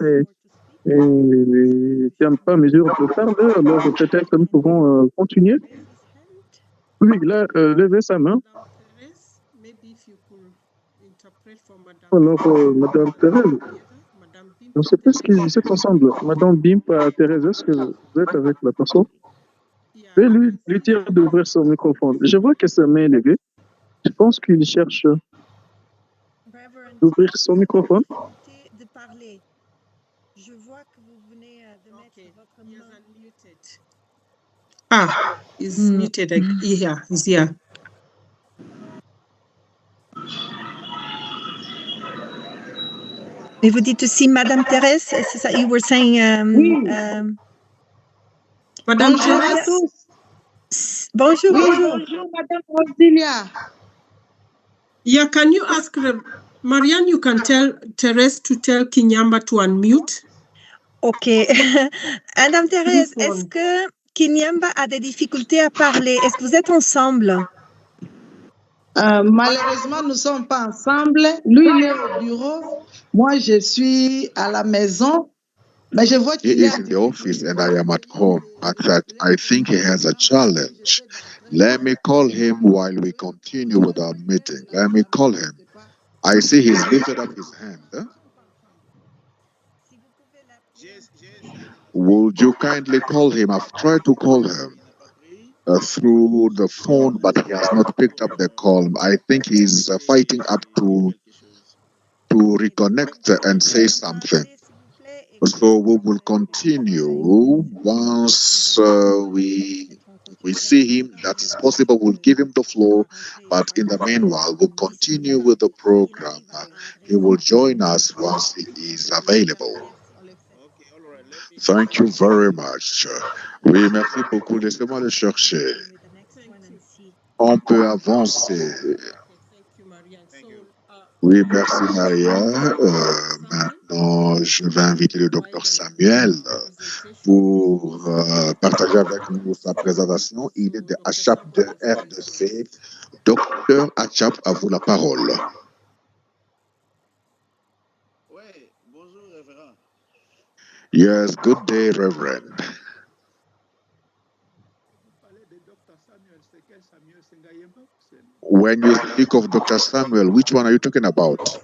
[SPEAKER 6] et n'était pas en mesure de parler. Alors peut-être nous pouvons continuer. Oui, il a levé sa main. Alors, Madame Thérèse, on ne sait pas ce qu'ils sont ensemble. Madame Bimpa, Thérèse, est-ce que vous êtes avec la personne? Je vais lui dire d'ouvrir son microphone. Je vois que sa main est levée. Je pense qu'il cherche d'ouvrir son microphone.
[SPEAKER 1] Je vois que vous venez de mettre votre main.
[SPEAKER 7] Ah, he's muted. Yeah, he's here.
[SPEAKER 1] Mais vous dites aussi Madame Thérèse, c'est ça? You were saying.
[SPEAKER 12] Oui.
[SPEAKER 7] Madame
[SPEAKER 12] Bonjour à
[SPEAKER 7] Thérèse.
[SPEAKER 12] tous.
[SPEAKER 1] Bonjour,
[SPEAKER 12] Oui,
[SPEAKER 1] bonjour.
[SPEAKER 12] bonjour, Madame Rosilia.
[SPEAKER 7] Yeah, can you ask Marianne? You can tell Thérèse to tell Kinyamba to unmute.
[SPEAKER 1] Ok. Madame Thérèse, est-ce que Kinyamba a des difficultés à parler? Est-ce que vous êtes ensemble?
[SPEAKER 12] Malheureusement, nous ne sommes pas ensemble. Lui, il est au bureau. Moi, je suis à la maison. Mais je vois qu'il
[SPEAKER 13] is in the office and I am at home. But that I think he has a challenge. Let me call him while we continue with our meeting. Let me call him. I see he's lifted up his hand. Would you kindly call him? I've tried to call him through the phone, but he has not picked up the call. I think he's fighting up to reconnect and say something. So we will continue once we see him. That is possible. We'll give him the floor, but in the meanwhile, we'll continue with the program. He will join us once he is available. Thank you very much. Oui, merci beaucoup. Laissez-moi le chercher. On peut avancer. Oui, merci Maria. Maintenant, je vais inviter le docteur Samuel pour partager avec nous sa présentation. Il est de HAP de RDC. Docteur HAP, à vous la parole.
[SPEAKER 10] Oui, bonjour, révérend.
[SPEAKER 13] Yes, good day, Reverend. When you speak of Dr. Samuel, which one are you talking about?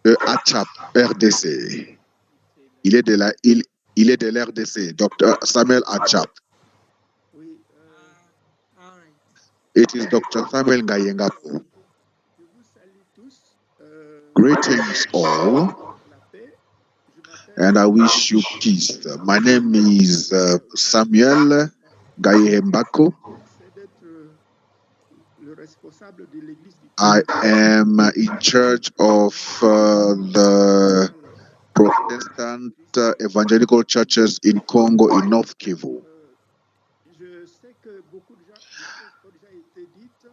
[SPEAKER 13] HAP, RDC. Il est de l'RDC, Dr. Samuel HAP. It is Dr. Samuel Ngayengapo. Greetings all, and I wish you peace. My name is Samuel Ngayembako. I am in charge of the Protestant evangelical churches in Congo, in North Kivu.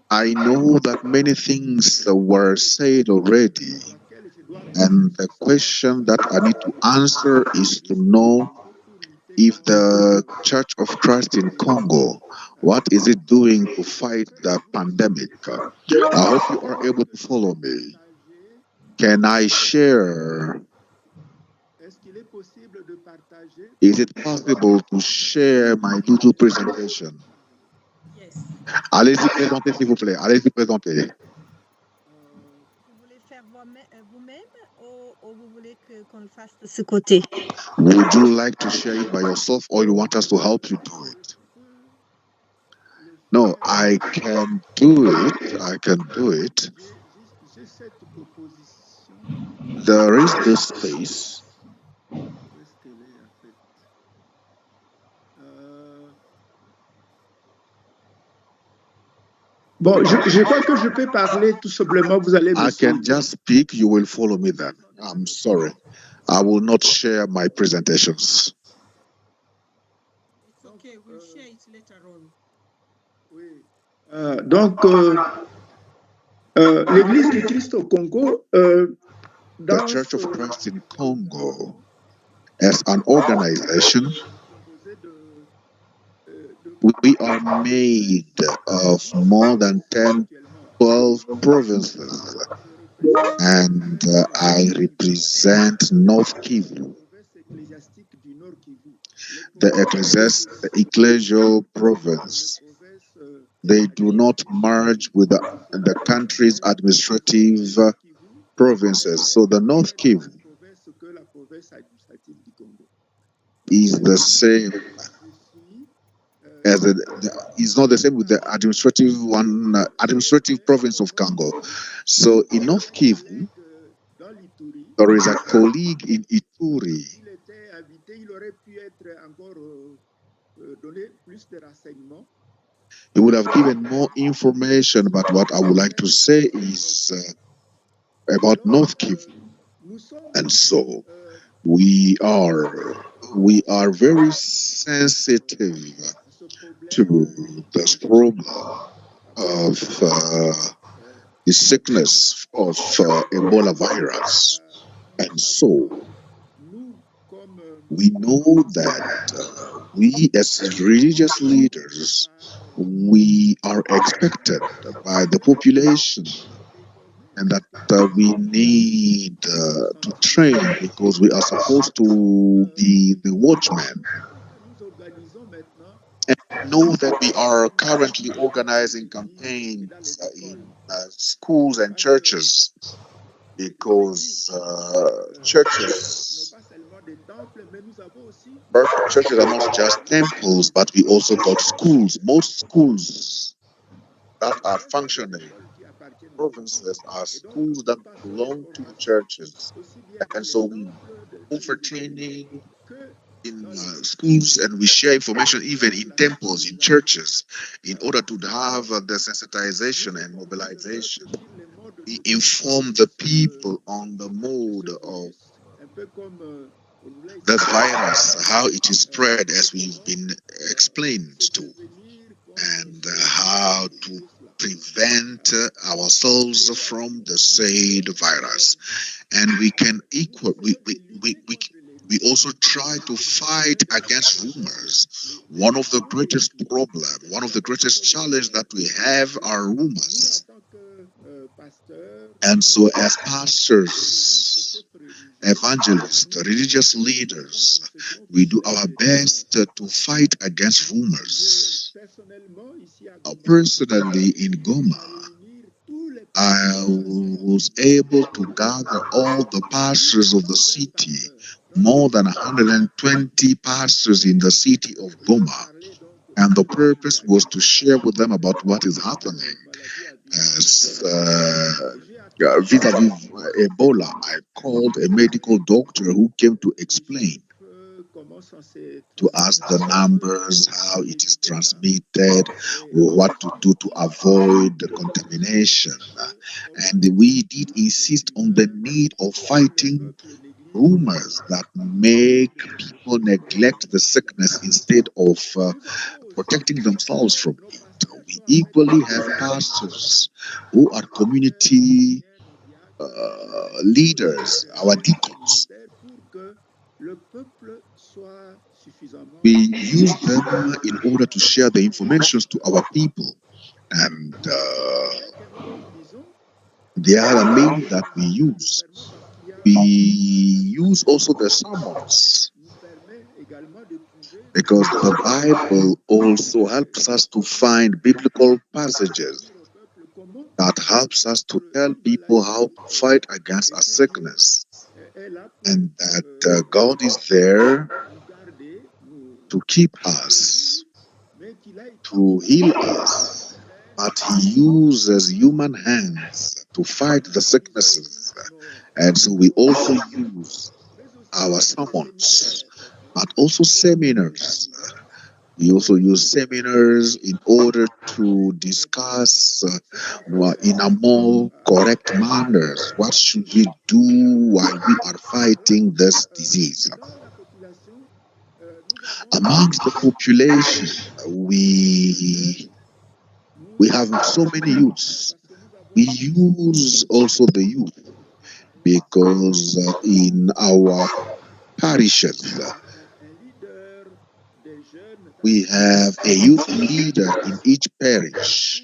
[SPEAKER 13] I know that many things were said already, And the question that I need to answer is to know if the Church of Christ in Congo, what is it doing to fight the pandemic? I hope you are able to follow me. Can I share? Is it possible to share my little presentation?
[SPEAKER 7] Yes.
[SPEAKER 13] Allez-y présenter, s'il vous plaît. Allez-y présenter.
[SPEAKER 1] Vous voulez faire vous-même ou vous voulez qu'on le fasse de ce côté?
[SPEAKER 13] Would you like to share it by yourself or you want us to help you do it? No, I can do it. I can do it. There is the space.
[SPEAKER 2] Bon, je crois que je peux parler tout simplement. Vous allez me
[SPEAKER 13] I can just speak. You will follow me then. I'm sorry. I will not share my presentations.
[SPEAKER 7] It's okay. We'll share it later on.
[SPEAKER 2] Donc, l'Église du Christ au Congo,
[SPEAKER 13] the Church of Christ in Congo, as an organization, we are made of more than 10, 12 provinces, and I represent North Kivu, the ecclesial province. They do not merge with the country's administrative provinces. So the North Kivu is the same as is not the same with the administrative province of Congo. So in North Kivu, there is a colleague in Ituri. He would have given more information, but what I would like to say is about North Kivu. And so we are very sensitive to this problem of the sickness of Ebola virus. And so we know that we as religious leaders, we are expected by the population and that we need to train because we are supposed to be the watchmen. And know that we are currently organizing campaigns in schools and churches because churches are not just temples, but we also got schools. Most schools that are functioning provinces are schools that belong to the churches. And so we offer training in schools and we share information even in temples, in churches, in order to have the sensitization and mobilization. We inform the people on the mode of the virus, how it is spread, as we've been explained to, and how to prevent ourselves from the said virus. And we can we also try to fight against rumors. One of the greatest challenge that we have are rumors. And so as pastors, evangelists, religious leaders, we do our best to fight against rumors. Personally in Goma, I was able to gather all the pastors of the city, more than 120 pastors in the city of Goma. And the purpose was to share with them about what is happening. As vis-a-vis Ebola, I called a medical doctor who came to explain to us the numbers, how it is transmitted, what to do to avoid the contamination. And we did insist on the need of fighting rumors that make people neglect the sickness instead of protecting themselves from it. We equally have pastors who are community leaders, our deacons. We use them in order to share the information to our people. And the other means that we use also the sermons, because the Bible also helps us to find biblical passages that helps us to tell people how to fight against a sickness, and that God is there to keep us, to heal us, but He uses human hands to fight the sicknesses. And so we also use our sermons, but also seminars. We also use seminars in order to discuss in a more correct manner what should we do while we are fighting this disease. Amongst the population, we have so many youths. We use also the youth because in our parishes, we have a youth leader in each parish,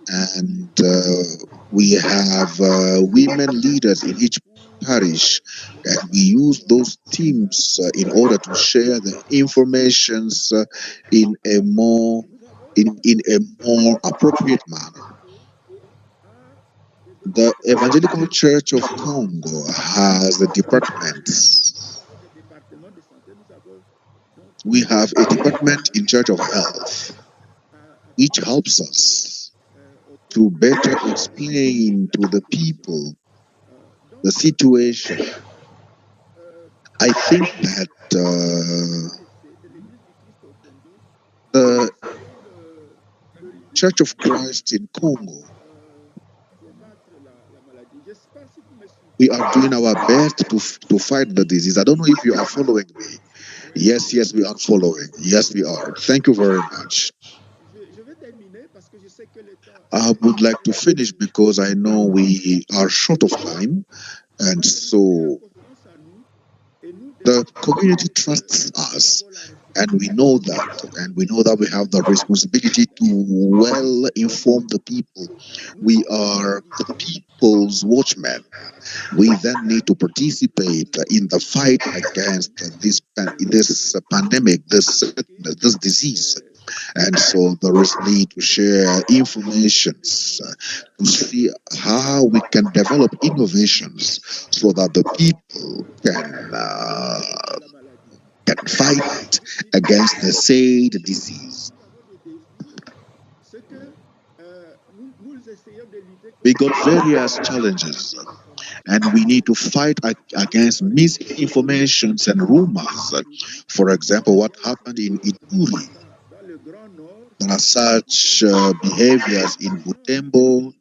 [SPEAKER 13] and we have women leaders in each parish, and we use those teams in order to share the informations in a more appropriate manner. The Evangelical Church of Congo has a department. We have a department in Church of Health, which helps us to better explain to the people the situation. I think that the Church of Christ in Congo, we are doing our best to fight the disease. I don't know if you are following me. Yes, we are following. Yes, we are. Thank you very much. I would like to finish because I know we are short of time, and so the community trusts us, and we know that we have the responsibility to well inform the people. We are the people's watchmen. We then need to participate in the fight against this pandemic, this disease. And so there is need to share information to see how we can develop innovations so that the people can fight against the said disease. We got various challenges, and we need to fight against misinformations and rumors. For example, what happened in Ituri. There are such behaviors in Butembo,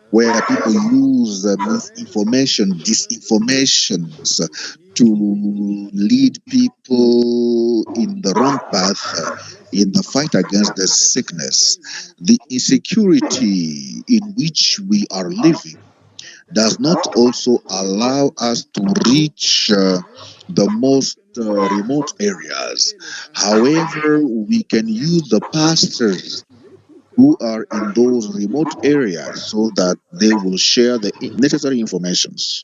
[SPEAKER 13] where people use misinformation, disinformations to lead people in the wrong path in the fight against the sickness. The insecurity in which we are living does not also allow us to reach the most remote areas. However, we can use the pastors who are in those remote areas so that they will share the necessary informations.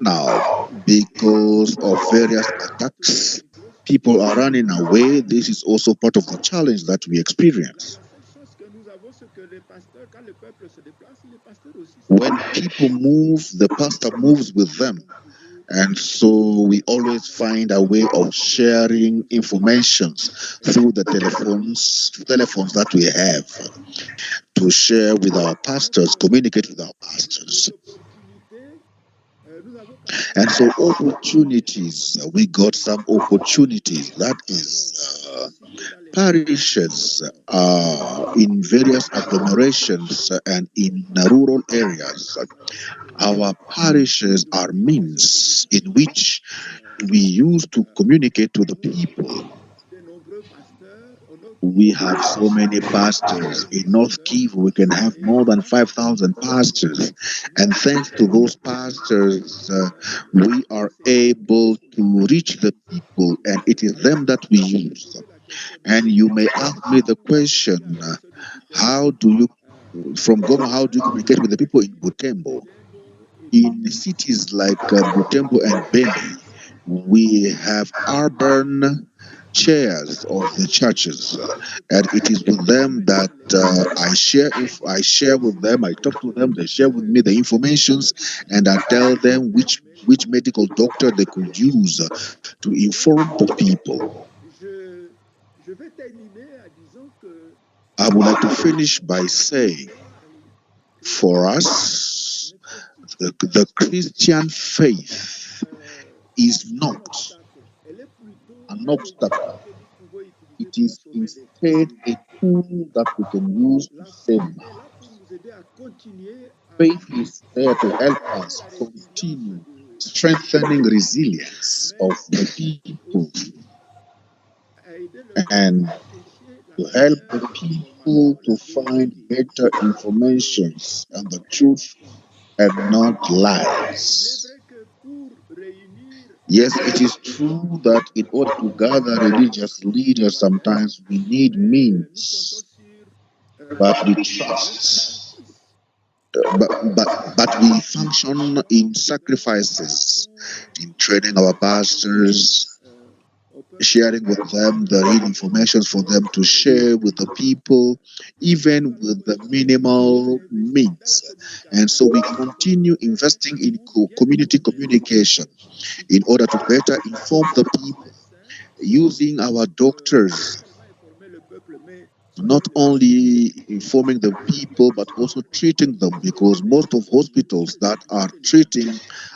[SPEAKER 13] Now, because of various attacks, people are running away. This is also part of the challenge that we experience. When people move, the pastor moves with them. And so we always find a way of sharing information through the telephones that we have to share with our pastors, communicate with our pastors. And so opportunities, we got some opportunities. That is, parishes in various agglomerations and in rural areas. Our parishes are means in which we use to communicate to the people. We have so many pastors. In North Kivu, we can have more than 5,000 pastors. And thanks to those pastors, we are able to reach the people, and it is them that we use. And you may ask me the question, how do you, from Goma, how do you communicate with the people in Butembo? In cities like Butembo and Beni, we have urban chairs of the churches, and it is with them that I share. If I share with them, I talk to them. They share with me the informations, and I tell them which medical doctor they could use to inform the people. I would like to finish by saying, for us, the Christian faith is not an obstacle. It is instead a tool that we can use to save lives. Faith is there to help us continue strengthening resilience of the people and to help the people to find better informations and the truth and not lies. Yes, it is true that in order to gather religious leaders, sometimes we need means, but we trust. But we function in sacrifices, in training our pastors, sharing with them the real information for them to share with the people, even with the minimal means. And so we continue investing in community communication in order to better inform the people, using our doctors, not only informing the people but also treating them, because most of hospitals that are treating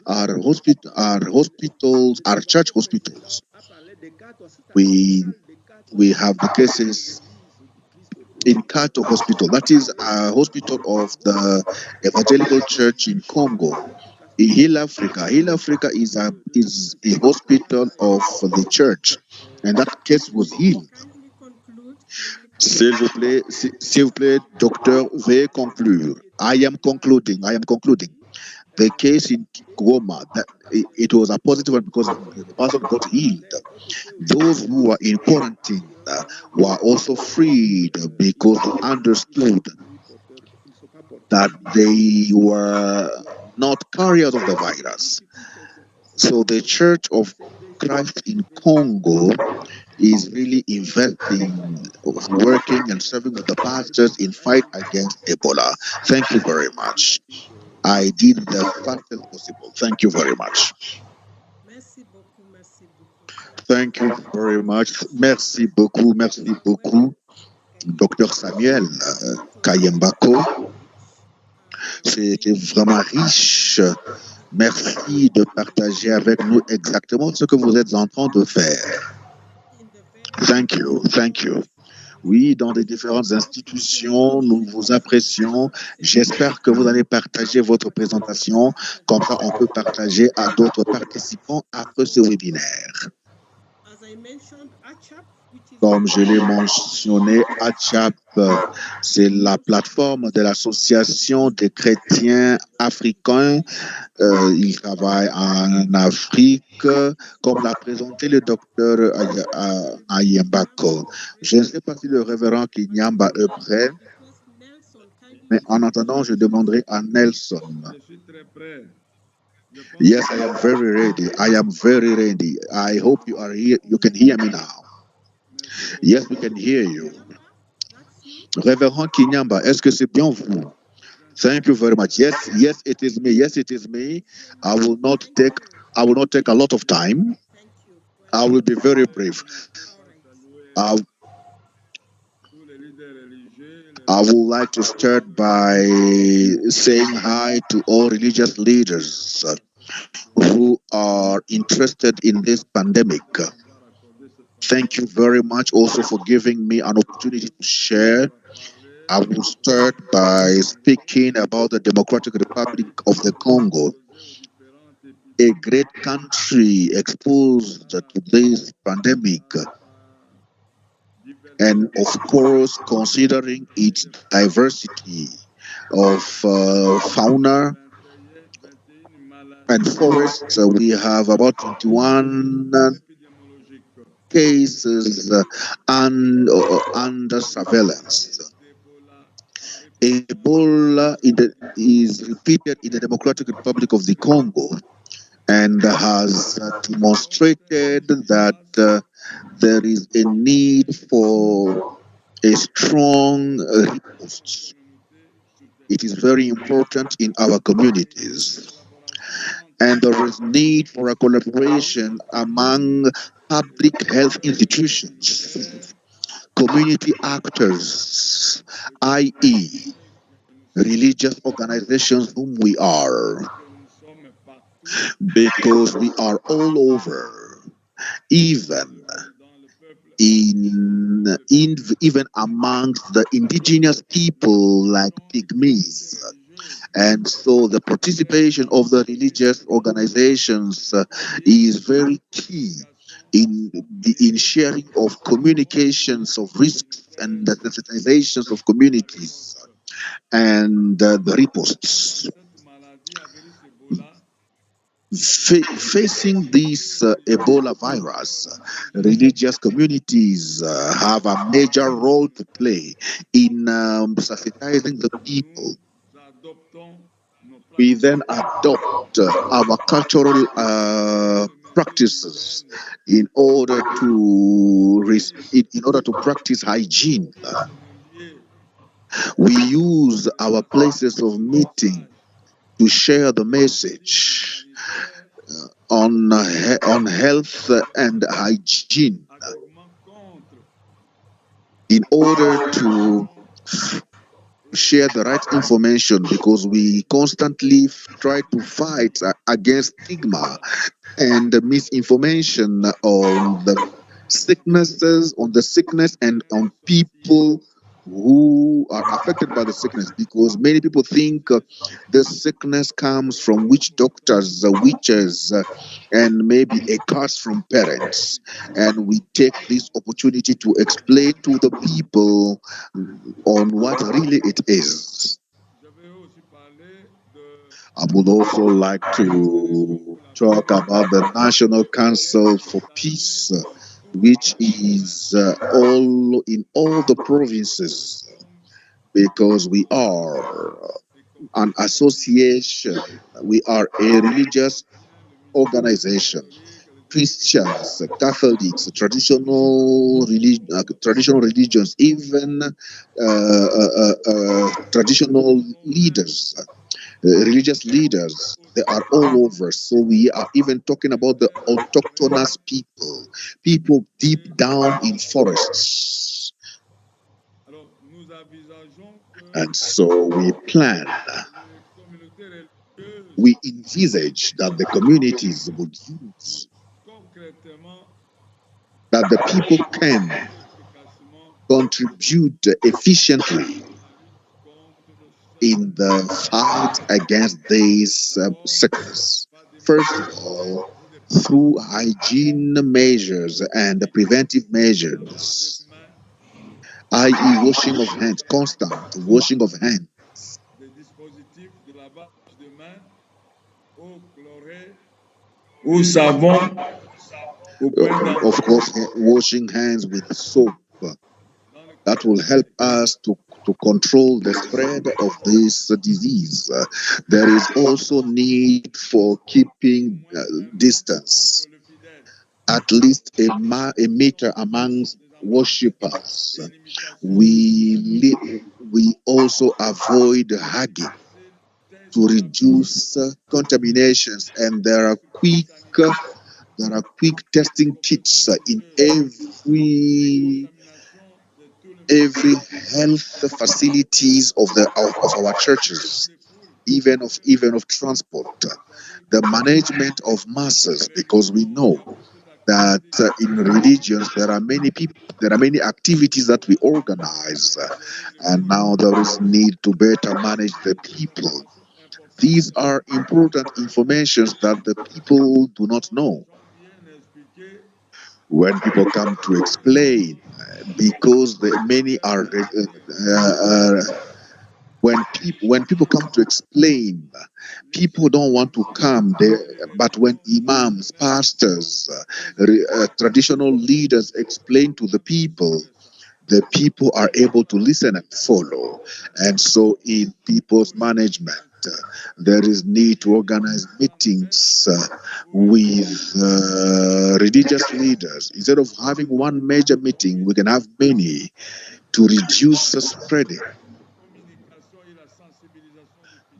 [SPEAKER 13] are church hospitals. We have the cases in Kato Hospital, that is a hospital of the Evangelical Church in Congo. In Hill Africa is a hospital of the church, and that case was healed. S'il vous plaît, docteur, veuillez conclure. I am concluding. The case in Goma, it was a positive one because the person got healed. Those who were in quarantine were also freed because they understood that they were not carriers of the virus. So the Church of Christ in Congo is really investing, working and serving with the pastors in fight against Ebola. Thank you very much. I did the fastest possible. Thank you very much. Thank you very much. Merci beaucoup, Dr Samuel Kayembako. C'était vraiment riche. Merci de partager avec nous exactement ce que vous êtes en train de faire. Thank you. Oui, dans les différentes institutions, nous vous apprécions. J'espère que vous allez partager votre présentation. Comme ça, on peut partager à d'autres participants après ce webinaire. Comme je l'ai mentionné, ACHAP, c'est la plateforme de l'Association des chrétiens africains. Il travaille en Afrique, comme l'a présenté le docteur Ayembako. Je ne sais pas si le révérend Kinyamba est prêt, mais en attendant, je demanderai à Nelson.
[SPEAKER 14] Je suis très prêt.
[SPEAKER 13] Yes, I am very ready. I hope you are here. You can hear me now. Yes, we can hear you. Révérend Kinyamba, est-ce que c'est bien vous? Thank you very much. Yes, it is me. I will not take a lot of time. I will be very brief. I would like to start by saying hi to all religious leaders who are interested in this pandemic. Thank you very much also for giving me an opportunity to share. I will start by speaking about the Democratic Republic of the Congo, a great country exposed to this pandemic And of course, considering its diversity of fauna and forests, we have about 21 cases under surveillance. Ebola is repeated in the Democratic Republic of the Congo and has demonstrated that there is a need for a strong riposte. It is very important in our communities. And there is need for a collaboration among public health institutions, community actors, i.e., religious organizations whom we are, because we are all over, even even amongst the indigenous people like pygmies. And so the participation of the religious organizations is very key in sharing of communications of risks and the sensitizations of communities and the ripostes. Facing this Ebola virus, religious communities have a major role to play in sensitizing the people. We then adopt our cultural practices in order to practice hygiene. We use our places of meeting to share the message on health and hygiene in order to share the right information, because we constantly try to fight against stigma and misinformation on the sickness and on people who are affected by the sickness, because many people think the sickness comes from witch doctors, witches, and maybe a curse from parents. And we take this opportunity to explain to the people on what really it is. I would also like to talk about the National Council for Peace, which is in all the provinces, because we are an association, we are a religious organization. Christians, Catholics, traditional religions, even traditional leaders, religious leaders, they are all over. So we are even talking about the autochthonous people deep down in forests. And so we envisage that the communities would use, that the people can contribute efficiently in the fight against this sickness. First of all, through hygiene measures and preventive measures, i.e. washing of hands, constant washing of hands. Of course, washing hands with soap. That will help us to control the spread of this disease. There is also need for keeping distance, at least a meter amongst worshippers. We also avoid hugging to reduce contaminations, and there are quick testing kits in every health facilities of our churches, even of transport, the management of masses, because we know that in religions there are many activities that we organize, and now there is need to better manage the people. These are important informations that the people do not know. when people come to explain, because many are when people come to explain, people don't want to come there. But when imams, pastors, traditional leaders explain to the people are able to listen and follow. And so in people's management, there is need to organize meetings with religious leaders. Instead of having one major meeting, we can have many to reduce the spreading.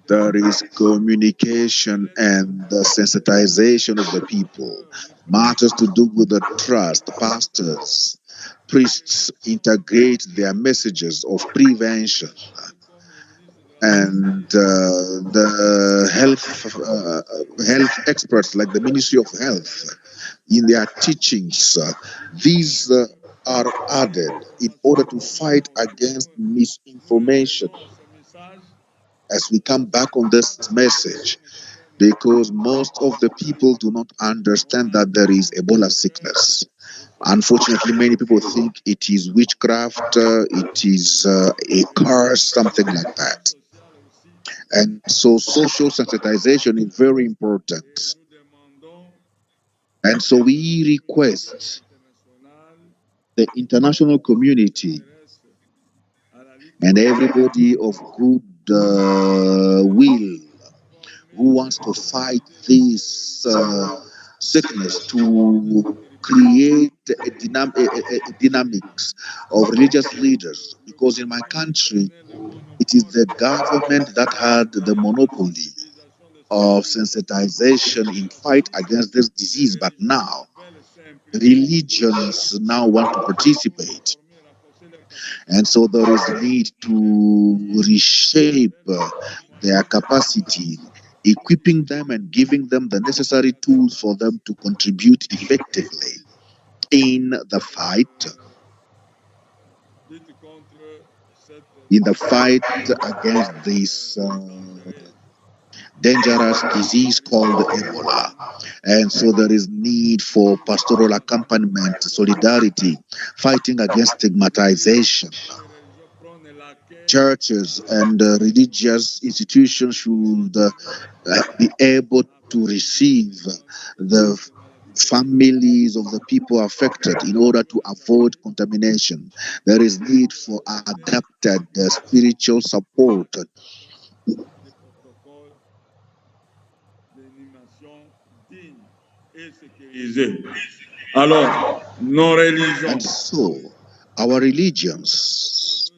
[SPEAKER 13] There is communication and the sensitization of the people. Matters to do with the trust. Pastors, priests integrate their messages of prevention, and the health experts like the Ministry of Health in their teachings. These are added in order to fight against misinformation. As we come back on this message, because most of the people do not understand that there is Ebola sickness. Unfortunately, many people think it is witchcraft, it is a curse, something like that. And so social sensitization is very important. And so we request the international community and everybody of good will who wants to fight this sickness to create a dynamics of religious leaders, because in my country it is the government that had the monopoly of sensitization in fight against this disease, but now religions now want to participate. And so there is need to reshape their capacity, equipping them and giving them the necessary tools for them to contribute effectively in the fight against this dangerous disease called Ebola. And so there is need for pastoral accompaniment, solidarity, fighting against stigmatization. Churches and religious institutions should be able to receive the families of the people affected in order to avoid contamination. There is need for adapted spiritual support. And so, our religions,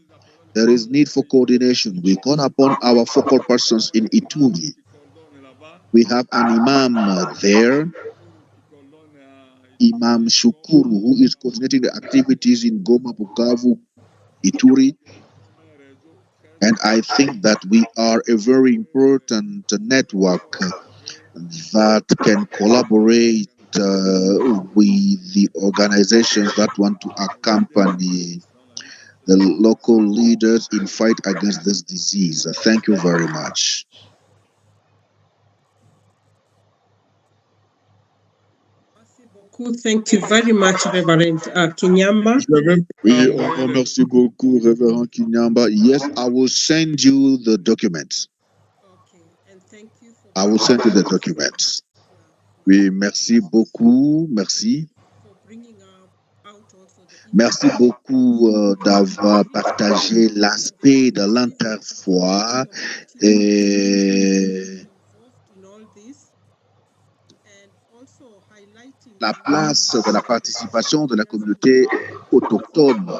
[SPEAKER 13] there is need for coordination. We call upon our focal persons in Ituri. We have an imam there, Imam Shukuru, who is coordinating the activities in Goma, Bukavu, Ituri. And I think that we are a very important network that can collaborate with the organizations that want to accompany the local leaders in fight against this disease. Thank you very much.
[SPEAKER 7] Thank you very much, Reverend Kinyamba.
[SPEAKER 13] Merci beaucoup, Reverend Kinyamba. Yes, I will send you the documents.
[SPEAKER 7] Okay, and thank you for
[SPEAKER 13] I will send you the documents. Oui, merci beaucoup, merci. Merci beaucoup d'avoir partagé l'aspect de l'interfoire et la place de la participation de la communauté autochtone,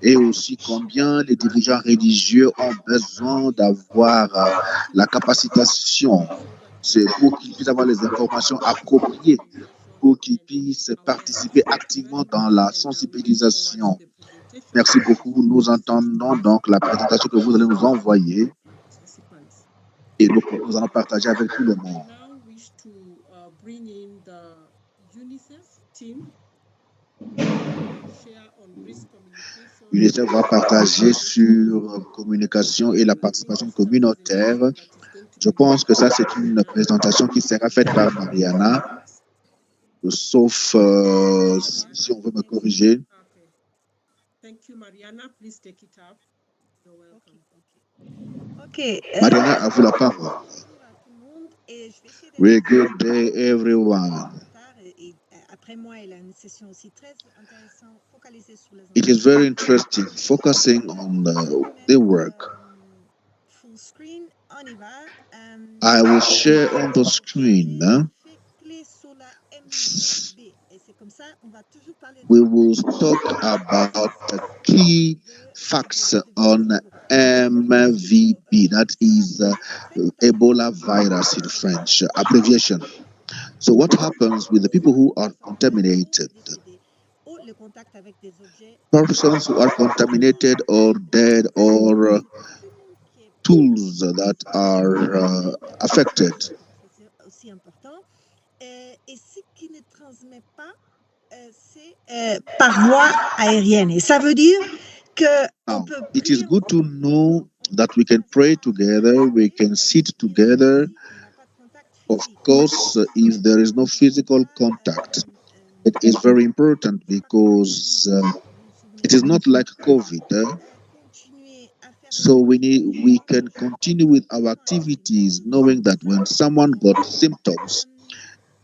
[SPEAKER 13] et aussi combien les dirigeants religieux ont besoin d'avoir la capacitation, c'est pour qu'ils puissent avoir les informations appropriées, pour qu'ils puissent participer activement dans la sensibilisation. Merci beaucoup. Nous entendons donc la présentation que vous allez nous envoyer et nous allons partager avec tout le monde. UNICEF va partager sur communication et la participation communautaire. Je pense que ça, c'est une présentation qui sera faite par Mariana. sauf si on veut me corriger.
[SPEAKER 7] Thank you, Mariana. Please take it up. You're welcome.
[SPEAKER 1] Okay.
[SPEAKER 13] Mariana, à vous la parole. Very good day, everyone. It is very interesting focusing on the work. I will share on the screen. We will talk about the key facts on MVB, that is Ebola virus in French, abbreviation. So what happens with the people who are contaminated? Persons who are contaminated or dead, or tools that are affected.
[SPEAKER 1] Par voie aérienne. Et ça veut dire que
[SPEAKER 13] it is good to know that we can pray together, we can sit together. Of course, if there is no physical contact, it is very important because it is not like COVID. So we can continue with our activities knowing that when someone got symptoms,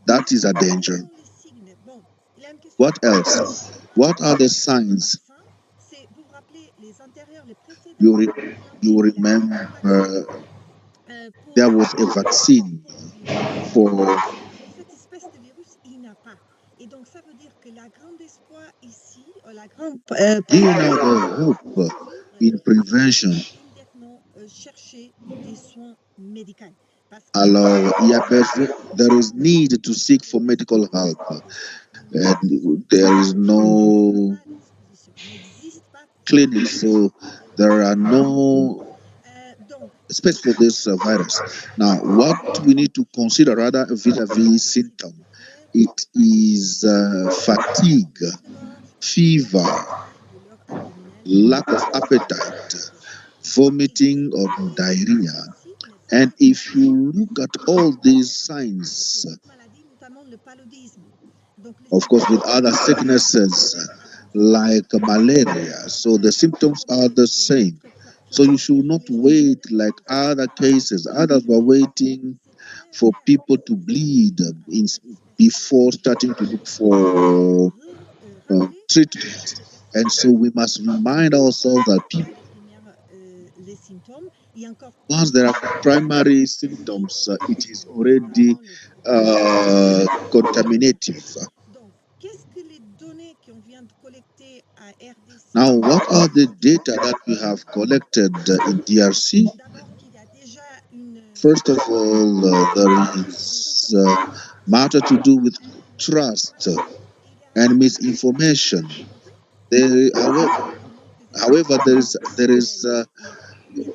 [SPEAKER 13] that is a danger. What else? What are the signs? You remember there was a vaccine for
[SPEAKER 1] cette espèce de virus, il n'a pas. Et donc, ça veut dire que la grande espoir ici, la grande...
[SPEAKER 13] Do you know the hope in prevention?
[SPEAKER 1] Chercher des soins médicaux.
[SPEAKER 13] Alors, there is need to seek for medical help. And there is no clinic, so there are no space for this virus. Now, what we need to consider rather vis-a-vis symptom, it is fatigue, fever, lack of appetite, vomiting or diarrhea. And if you look at all these signs, of course, with other sicknesses like malaria, so the symptoms are the same. So you should not wait like other cases. Others were waiting for people to bleed before starting to look for treatment. And so we must remind ourselves that people, once there are primary symptoms, it is already contaminative. Now, what are the data that we have collected in DRC? First of all, there is matter to do with trust and misinformation. However, there is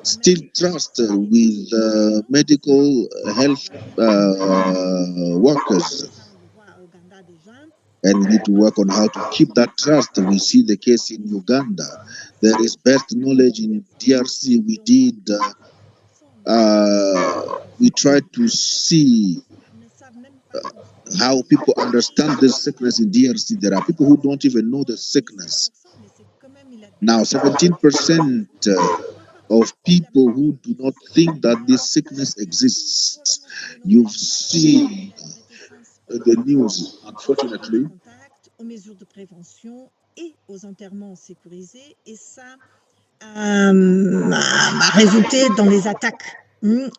[SPEAKER 13] still trust with medical health workers. And we need to work on how to keep that trust. We see the case in Uganda. There is best knowledge in DRC. We tried to see how people understand this sickness in DRC. There are people who don't even know the sickness. Now, 17% of people who do not think that this sickness exists. You've seen the news, unfortunately.
[SPEAKER 1] Aux mesures de prévention et aux enterrements sécurisés, et ça a résulté dans les attaques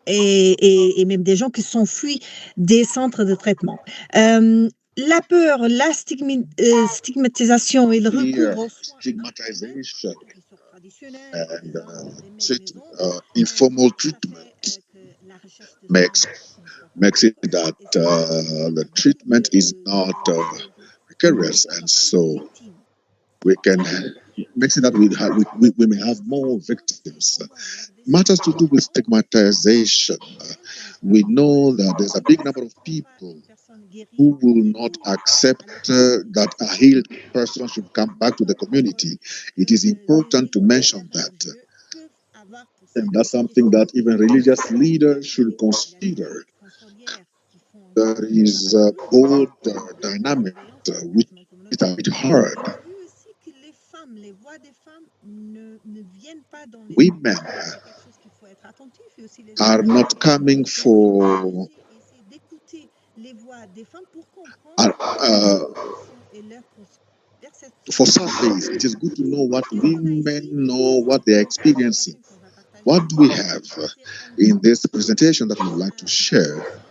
[SPEAKER 1] et même des gens qui sont fuis des centres de traitement. La peur, la stigmatisation et le recours aux soins
[SPEAKER 13] and informal treatment makes it that the treatment is not precarious, and so we can makes it that we may have more victims. Matters to do with stigmatization. We know that there's a big number of people who will not accept that a healed person should come back to the community. It is important to mention that. And that's something that even religious leaders should consider. there is both dynamic, which is a bit hard. Women are not coming for some days. It is good to know what women know, what they are experiencing. What do we have in this presentation that we would like to share?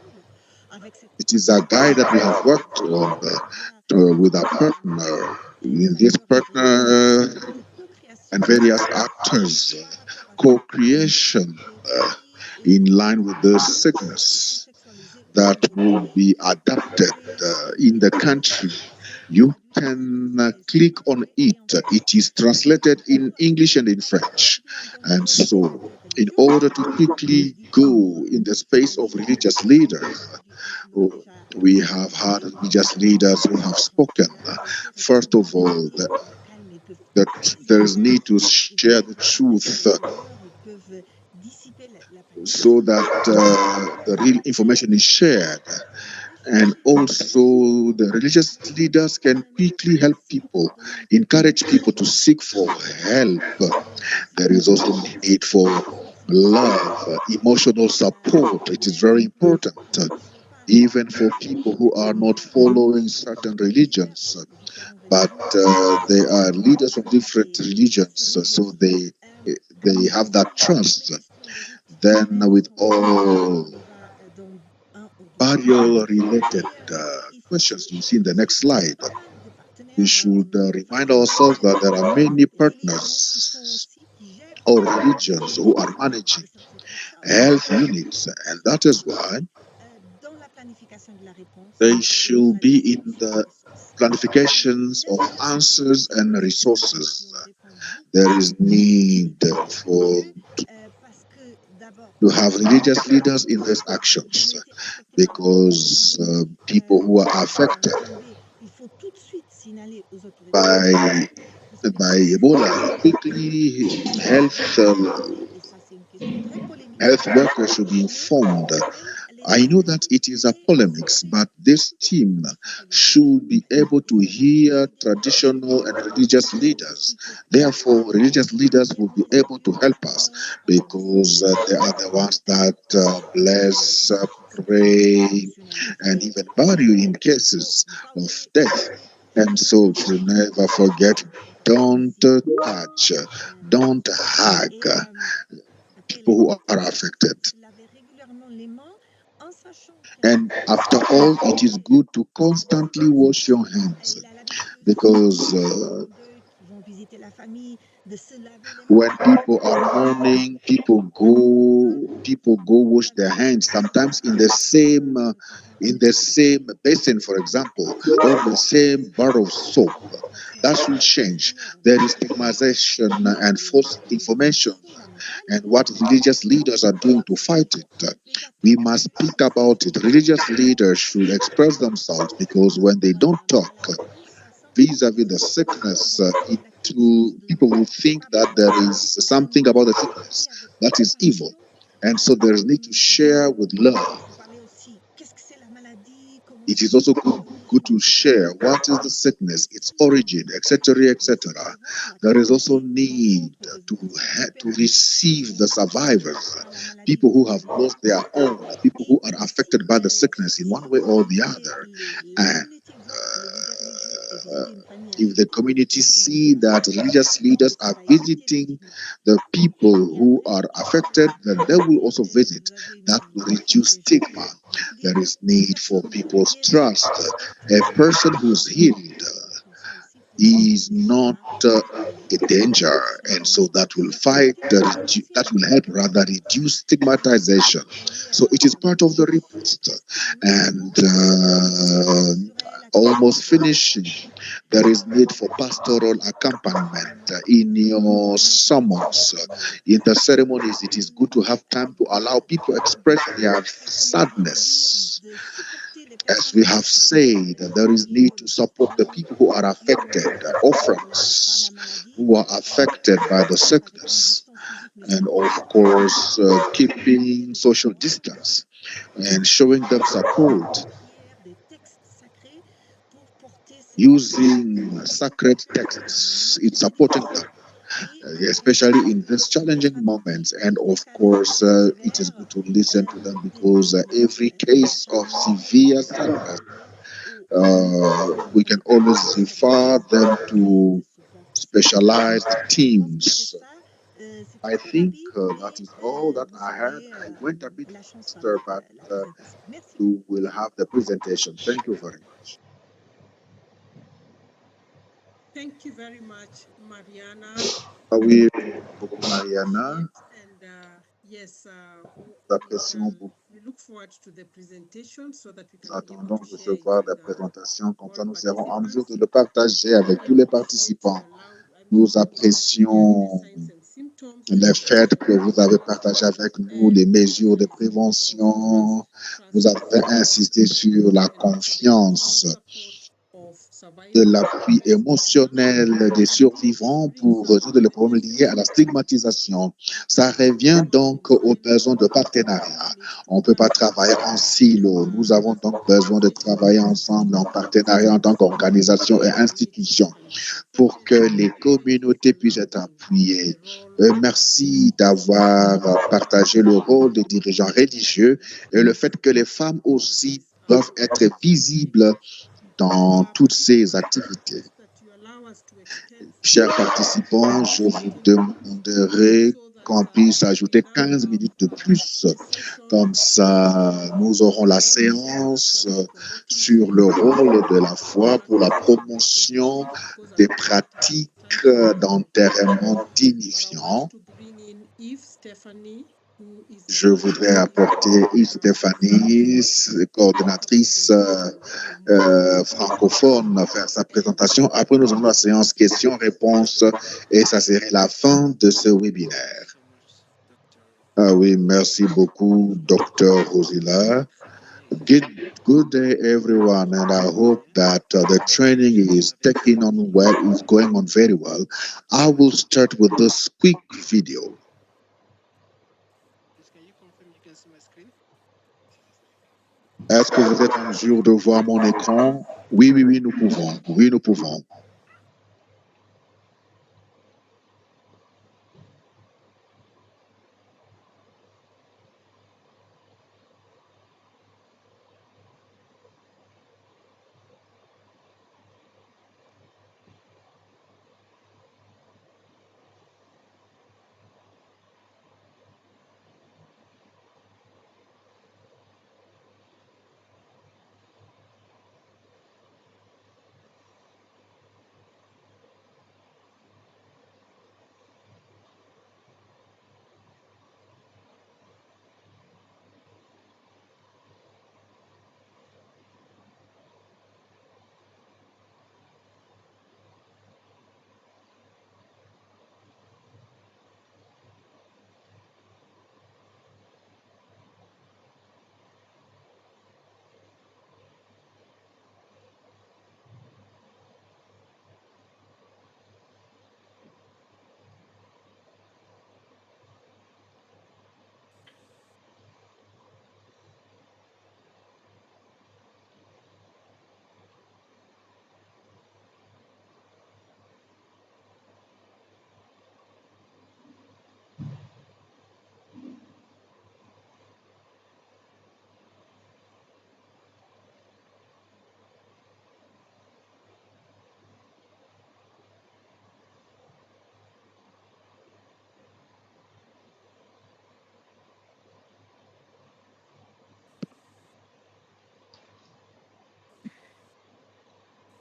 [SPEAKER 13] It is a guide that we have worked on with our partner. In this partner and various actors, co-creation in line with the sickness that will be adapted in the country. You can click on it. It is translated in English and in French. And so, in order to quickly go in the space of religious leaders, we have had religious leaders who have spoken. First of all, that there is need to share the truth so that the real information is shared. And also the religious leaders can quickly help people, encourage people to seek for help. There is also need for love, emotional support. It is very important, even for people who are not following certain religions, but they are leaders from different religions, so they have that trust. Then with all barrier-related questions you see in the next slide, we should remind ourselves that there are many partners or religions who are managing health units, and that is why they should be in the planifications of answers and resources. There is need to have religious leaders in these actions, because people who are affected by Ebola, quickly health workers should be informed. I know that it is a polemics, but this team should be able to hear traditional and religious leaders. Therefore, religious leaders will be able to help us, because they are the ones that bless, pray, and even bury you in cases of death. And so we should never forget, don't touch, don't hug people who are affected. And after all, it is good to constantly wash your hands, because when people are mourning, people go wash their hands, sometimes in the same basin, for example, or the same bar of soap. That should change. There is stigmatization and false information, and what religious leaders are doing to fight it. We must speak about it. Religious leaders should express themselves, because when they don't talk vis-a-vis the sickness, people will think that there is something about the sickness that is evil. And so there is need to share with love. It is also good to share what is the sickness, its origin, etc., etc. There is also need to receive the survivors, people who have lost their own, people who are affected by the sickness in one way or the other. And if the community see that religious leaders are visiting the people who are affected, then they will also visit. That will reduce stigma. There is need for people's trust. A person who's healed is not a danger, and so that will help rather reduce stigmatization. So it is part of the report. And almost finishing, there is need for pastoral accompaniment in your sermons. In the ceremonies, it is good to have time to allow people to express their sadness. As we have said, there is need to support the people who are affected, orphans who are affected by the sickness, and of course, keeping social distance. and showing them support using sacred texts. It's supporting them, especially in these challenging moments. And of course, it is good to listen to them because every case of severe sadness, we can always refer them to specialized teams. I think that is all that I had. I went a bit faster, but you will have the presentation. Thank you very much.
[SPEAKER 7] Thank you very much, Mariana.
[SPEAKER 13] Oui, beaucoup Mariana.
[SPEAKER 7] And yes,
[SPEAKER 13] Apprécions beaucoup.
[SPEAKER 7] we look forward to the presentation so that we can
[SPEAKER 13] Nous attendons de recevoir la présentation. Comme ça, nous serons en mesure de le partager avec tous
[SPEAKER 7] we
[SPEAKER 13] les
[SPEAKER 7] appreciate
[SPEAKER 13] participants. Nous apprécions le fait que vous avez partagé avec nous les mesures de prévention. Vous avez insisté sur la confiance, de l'appui émotionnel des survivants pour résoudre les problèmes liés à la stigmatisation. Ça revient donc aux besoins de partenariat. On ne peut pas travailler en silo. Nous avons donc besoin de travailler ensemble en partenariat en tant qu'organisation et institution pour que les communautés puissent être appuyées. Merci d'avoir partagé le rôle des dirigeants religieux et le fait que les femmes aussi doivent être visibles dans toutes ces activités. Chers participants, je vous demanderai qu'on puisse ajouter 15 minutes de plus. Comme ça, nous aurons la séance sur le rôle de la foi pour la promotion des pratiques d'enterrement dignifiant. Je voudrais apporter Stéphanie, coordonnatrice francophone, faire sa présentation. Après, nous aurons la séance questions-réponses et ça serait la fin de ce webinaire. Ah oui, merci beaucoup, Dr. Rosila. Good day, everyone, and I hope that the training is taking on well, is going on very well. I will start with this quick video. Est-ce que vous êtes en mesure de voir mon écran? Oui, oui, oui, nous pouvons. Oui, nous pouvons.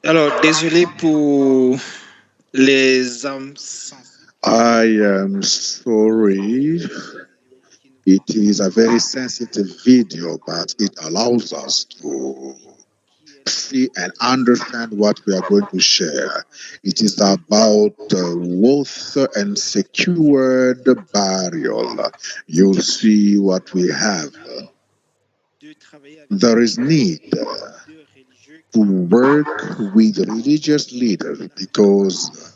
[SPEAKER 14] Alors, désolé pour les absences.
[SPEAKER 13] I am sorry. It is a very sensitive video, but it allows us to see and understand what we are going to share. It is about wealth and secured burial. You'll see what we have. There is need to work with religious leaders because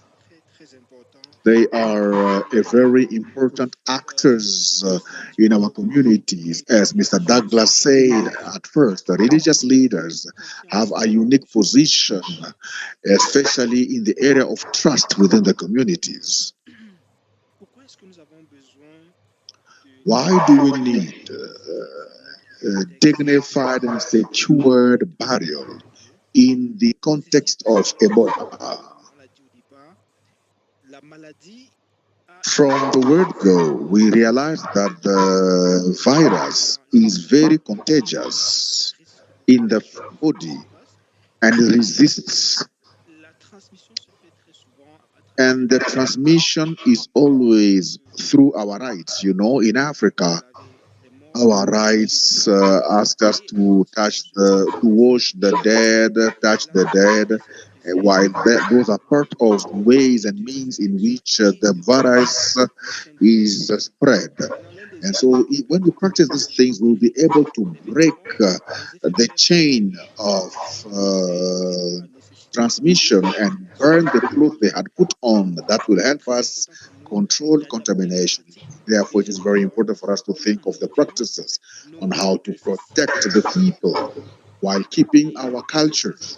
[SPEAKER 13] They are a very important actors in our communities. As Mr. Douglas said at first, the religious leaders have a unique position, especially in the area of trust within the communities. Why do we need dignified and secured burial in the context of Ebola? From the word go, we realized that the virus is very contagious in the body and resists. And the transmission is always through our rights. You know, in Africa, our rights ask us to to wash the dead, touch the dead, while those are part of the ways and means in which the virus is spread. And so when we practice these things, we'll be able to break the chain of transmission and burn the cloth they had put on. That will help us control contamination. Therefore, it is very important for us to think of the practices on how to protect the people while keeping our cultures.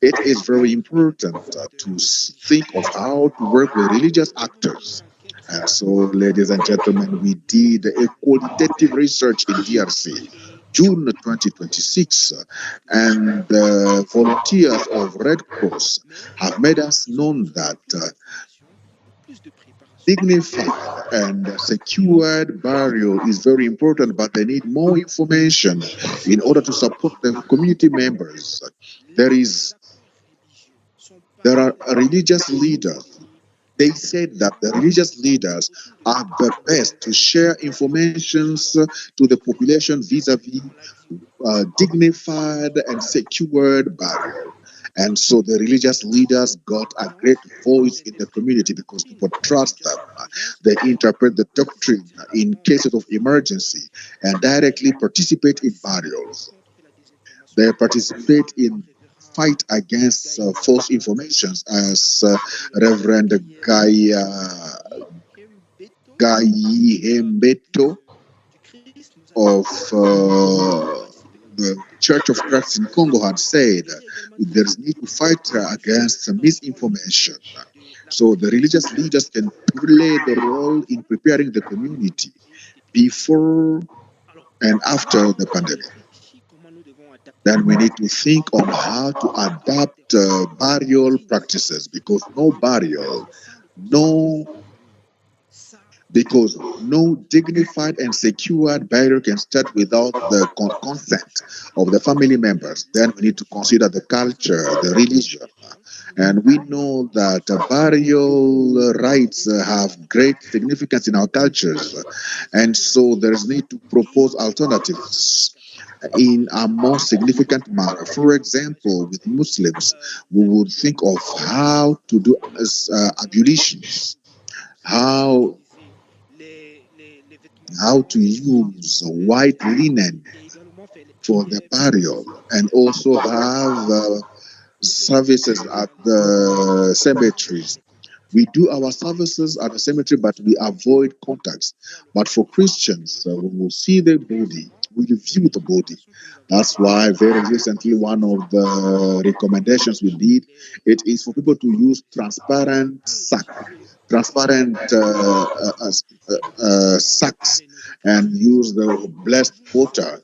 [SPEAKER 13] It is very important to think of how to work with religious actors. And so, ladies and gentlemen, we did a qualitative research in DRC, June 2026, and volunteers of Red Cross have made us known that dignified and secured burial is very important, but they need more information in order to support the community members. There are religious leaders. They said that the religious leaders are the best to share information to the population vis-a-vis dignified and secured burial. And so the religious leaders got a great voice in the community because people trust them. They interpret the doctrine in cases of emergency and directly participate in burials. They participate in fight against false information, as Reverend Gayihembeto of the Church of Christ in Congo had said, there is need to fight against misinformation. So the religious leaders can play the role in preparing the community before and after the pandemic. Then we need to think on how to adapt burial practices, because no dignified and secured burial can start without the consent of the family members. Then we need to consider the culture, the religion. And we know that burial rites have great significance in our cultures. And so there is need to propose alternatives in a more significant manner. For example, with Muslims, we would think of how to do ablutions, how to use white linen for the burial, and also have services at the cemeteries. We do our services at the cemetery, but we avoid contacts. But for Christians, we will see the body, we view the body. That's why very recently one of the recommendations we did, it is for people to use transparent sacks and use the blessed water.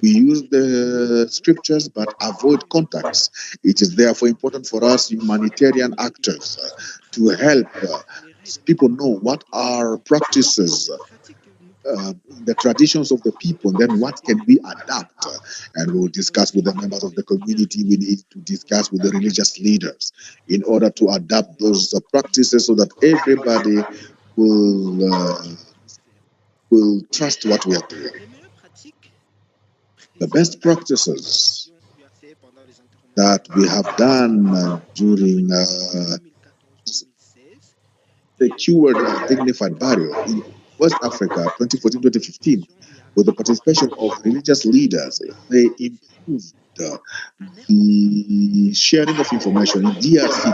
[SPEAKER 13] We use the scriptures but avoid contacts. It is therefore important for us humanitarian actors to help people know what are practices, the traditions of the people, then what can we adapt. And we'll discuss with the members of the community. We need to discuss with the religious leaders in order to adapt those practices so that everybody will trust what we are doing. The best practices that we have done during secured dignified burial in West Africa 2014-2015 with the participation of religious leaders, they improved the sharing of information. In DRC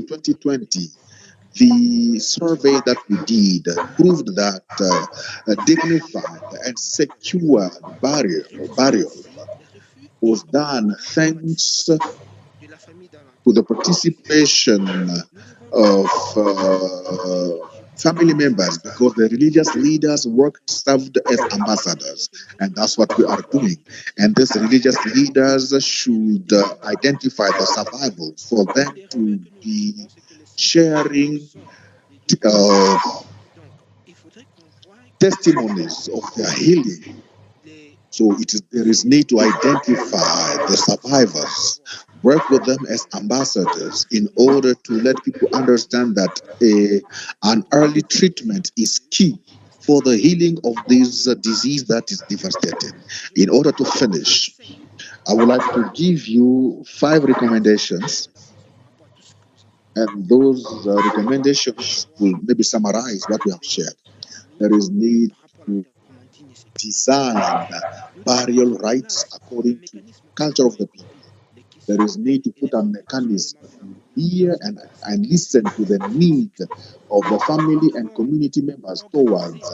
[SPEAKER 13] 2018-2020, The survey that we did proved that dignified and secure burial was done thanks to the participation of family members, because the religious leaders served as ambassadors, and that's what we are doing. And these religious leaders should identify the survivors for them to be sharing testimonies of their healing. So there is need to identify the survivors, work with them as ambassadors in order to let people understand that an early treatment is key for the healing of this disease that is devastating. In order to finish, I would like to give you 5 recommendations, and those recommendations will maybe summarize what we have shared. There is need to design burial rites according to culture of the people. There is need to put a mechanism to hear and listen to the need of the family and community members towards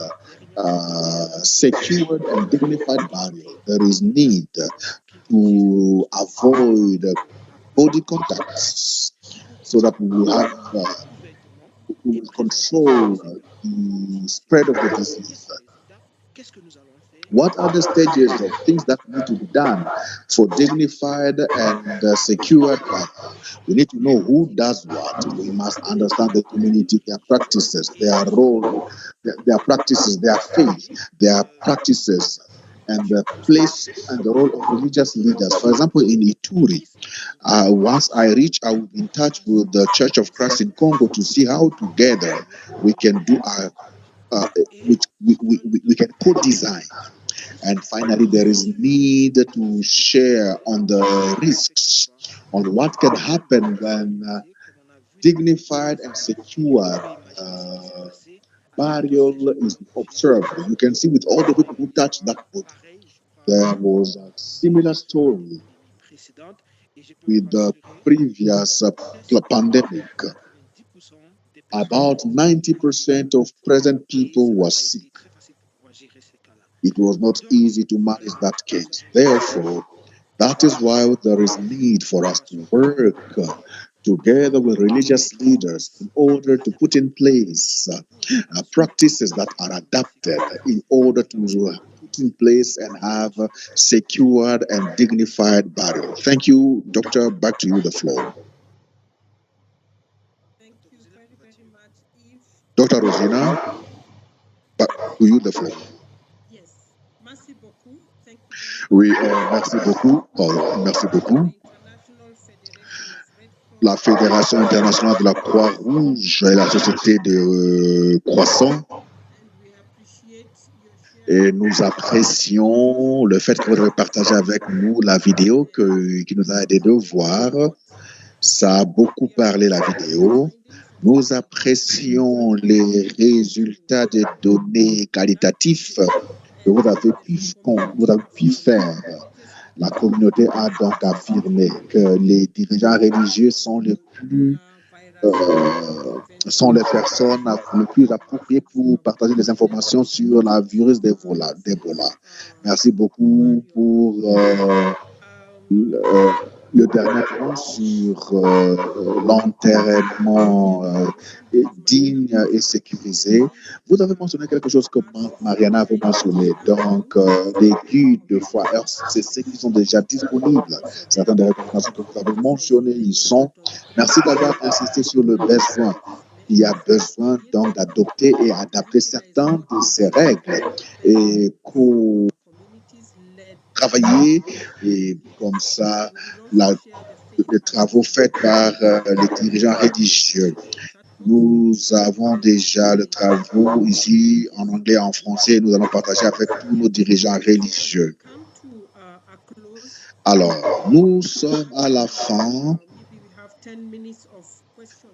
[SPEAKER 13] secured and dignified burial. There is need to avoid body contacts so that we will control the spread of the disease. What are the stages of things that need to be done for dignified and secured burial? We need to know who does what. We must understand the community, their practices, their role, their practices, their faith, their practices, and the place and the role of religious leaders. For example, in Ituri, once I reach, I will be in touch with the Church of Christ in Congo to see how together we can do we can co-design. And finally, there is need to share on the risks, on what can happen when dignified and secure burial is observed. You can see with all the people who touched that body. There was a similar story with the previous pandemic. About 90% of present people were sick. It was not easy to manage that case. Therefore, that is why there is need for us to work together with religious leaders in order to put in place practices that are adapted in order to put in place and have secured and dignified burial. Thank you, Doctor. Back to you, the floor. Dr. Rosina, back to you, the floor. Oui, merci beaucoup. Merci beaucoup. La Fédération internationale de la Croix-Rouge et la Société de Croissants. Et nous apprécions le fait que vous avez partagé avec nous la vidéo qui nous a aidé de voir. Ça a beaucoup parlé, la vidéo. Nous apprécions les résultats des données qualitatifs que vous avez pu faire. La communauté a donc affirmé que les dirigeants religieux sont les personnes les plus appropriées pour partager des informations sur la virus d'Ebola. Merci beaucoup pour le dernier point sur l'enterrement digne et sécurisé. Vous avez mentionné quelque chose que Mariana avait mentionné. Donc, les guides de foi RCC qui sont déjà disponibles. Certaines des recommandations que vous avez mentionnées, ils sont. Merci d'avoir insisté sur le besoin. Il y a besoin donc d'adopter et adapter certaines de ces règles et travailler et comme ça les travaux faits par les dirigeants religieux. Nous avons déjà le travail ici en anglais et en français. Nous allons partager avec tous nos dirigeants religieux. Alors, nous sommes à la fin.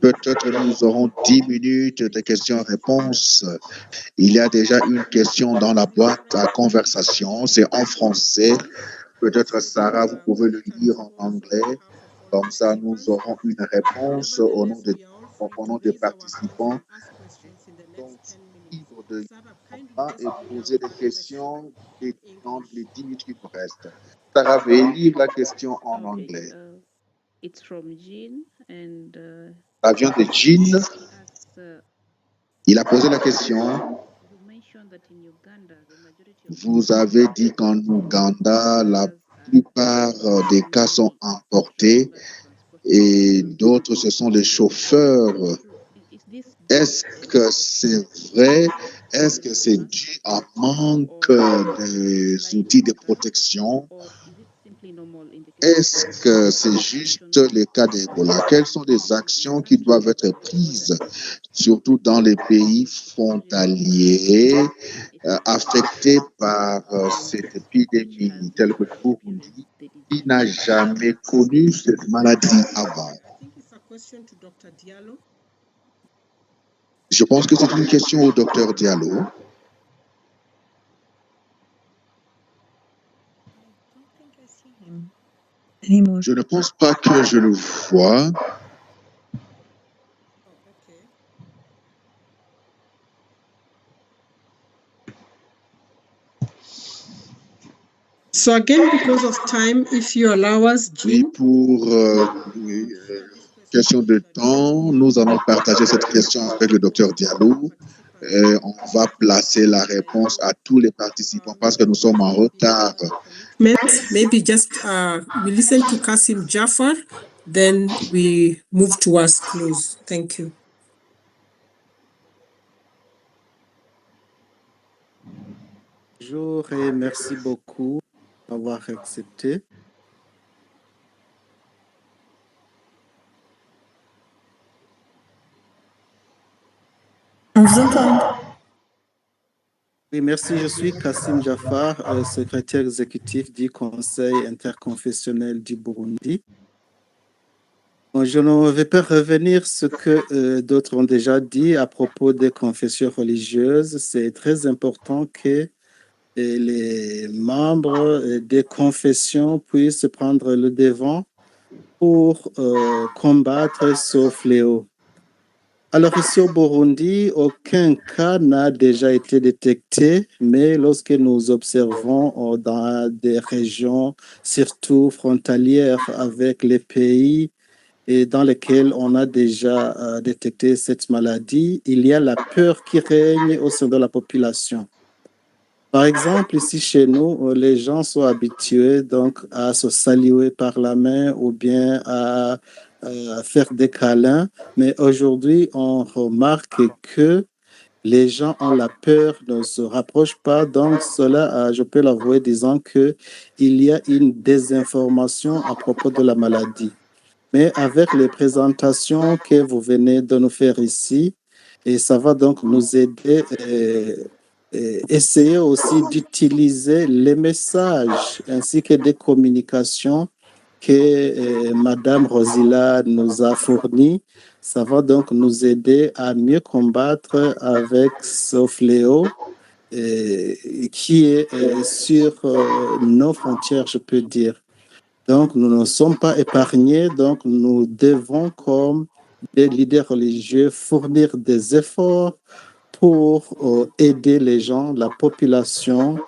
[SPEAKER 13] Peut-être nous aurons 10 minutes de questions-réponses. Il y a déjà une question dans la boîte à conversation. C'est en français. Peut-être, Sarah, vous pouvez le lire en anglais. Comme ça, nous aurons une réponse au nom de au nom des participants sont libres de et poser des questions dans les 10 minutes qui nous restent. Sarah, veuillez lire la question en anglais.
[SPEAKER 15] It's from Jean and
[SPEAKER 13] Ça vient de Jean. Il a posé la question. Vous avez dit qu'en Ouganda, la plupart des cas sont importés et d'autres, ce sont les chauffeurs. Est-ce que c'est vrai? Est-ce que c'est dû à manque des outils de protection? Est-ce que c'est juste le cas d'Ebola? Quelles sont les actions qui doivent être prises, surtout dans les pays frontaliers affectés par cette épidémie, telle que le Burundi, qui n'a jamais connu cette maladie avant? Je pense que c'est une question au docteur Diallo. Je ne pense pas que je le vois.
[SPEAKER 7] So again, because of time, if you allow us,
[SPEAKER 13] Jean. Pour question de temps, nous allons partager cette question avec le docteur Diallo. On va placer la réponse à tous les participants parce que nous sommes en retard.
[SPEAKER 7] Maybe just we listen to Kasim Jafar, then we move towards close. Thank you.
[SPEAKER 16] Bonjour et merci beaucoup d'avoir accepté.
[SPEAKER 1] On vous entend.
[SPEAKER 16] Oui, merci. Je suis Kassim Jafar, secrétaire exécutif du Conseil interconfessionnel du Burundi. Bon, je ne vais pas revenir sur ce que d'autres ont déjà dit à propos des confessions religieuses. C'est très important que les membres des confessions puissent prendre le devant pour combattre ce fléau. Alors ici au Burundi, aucun cas n'a déjà été détecté, mais lorsque nous observons dans des régions, surtout frontalières avec les pays et dans lesquels on a déjà détecté cette maladie, il y a la peur qui règne au sein de la population. Par exemple, ici chez nous, les gens sont habitués donc à se saluer par la main ou bien à faire des câlins, mais aujourd'hui, on remarque que les gens ont la peur, ne se rapprochent pas. Donc, cela, je peux l'avouer, disant qu'il y a une désinformation à propos de la maladie. Mais avec les présentations que vous venez de nous faire ici, et ça va donc nous aider essayer aussi d'utiliser les messages ainsi que des communications que Madame Rosila nous a fournies. Ça va donc nous aider à mieux combattre avec ce fléau qui est sur nos frontières, je peux dire. Donc, nous ne sommes pas épargnés, donc nous devons, comme des leaders religieux, fournir des efforts pour aider les gens, la population,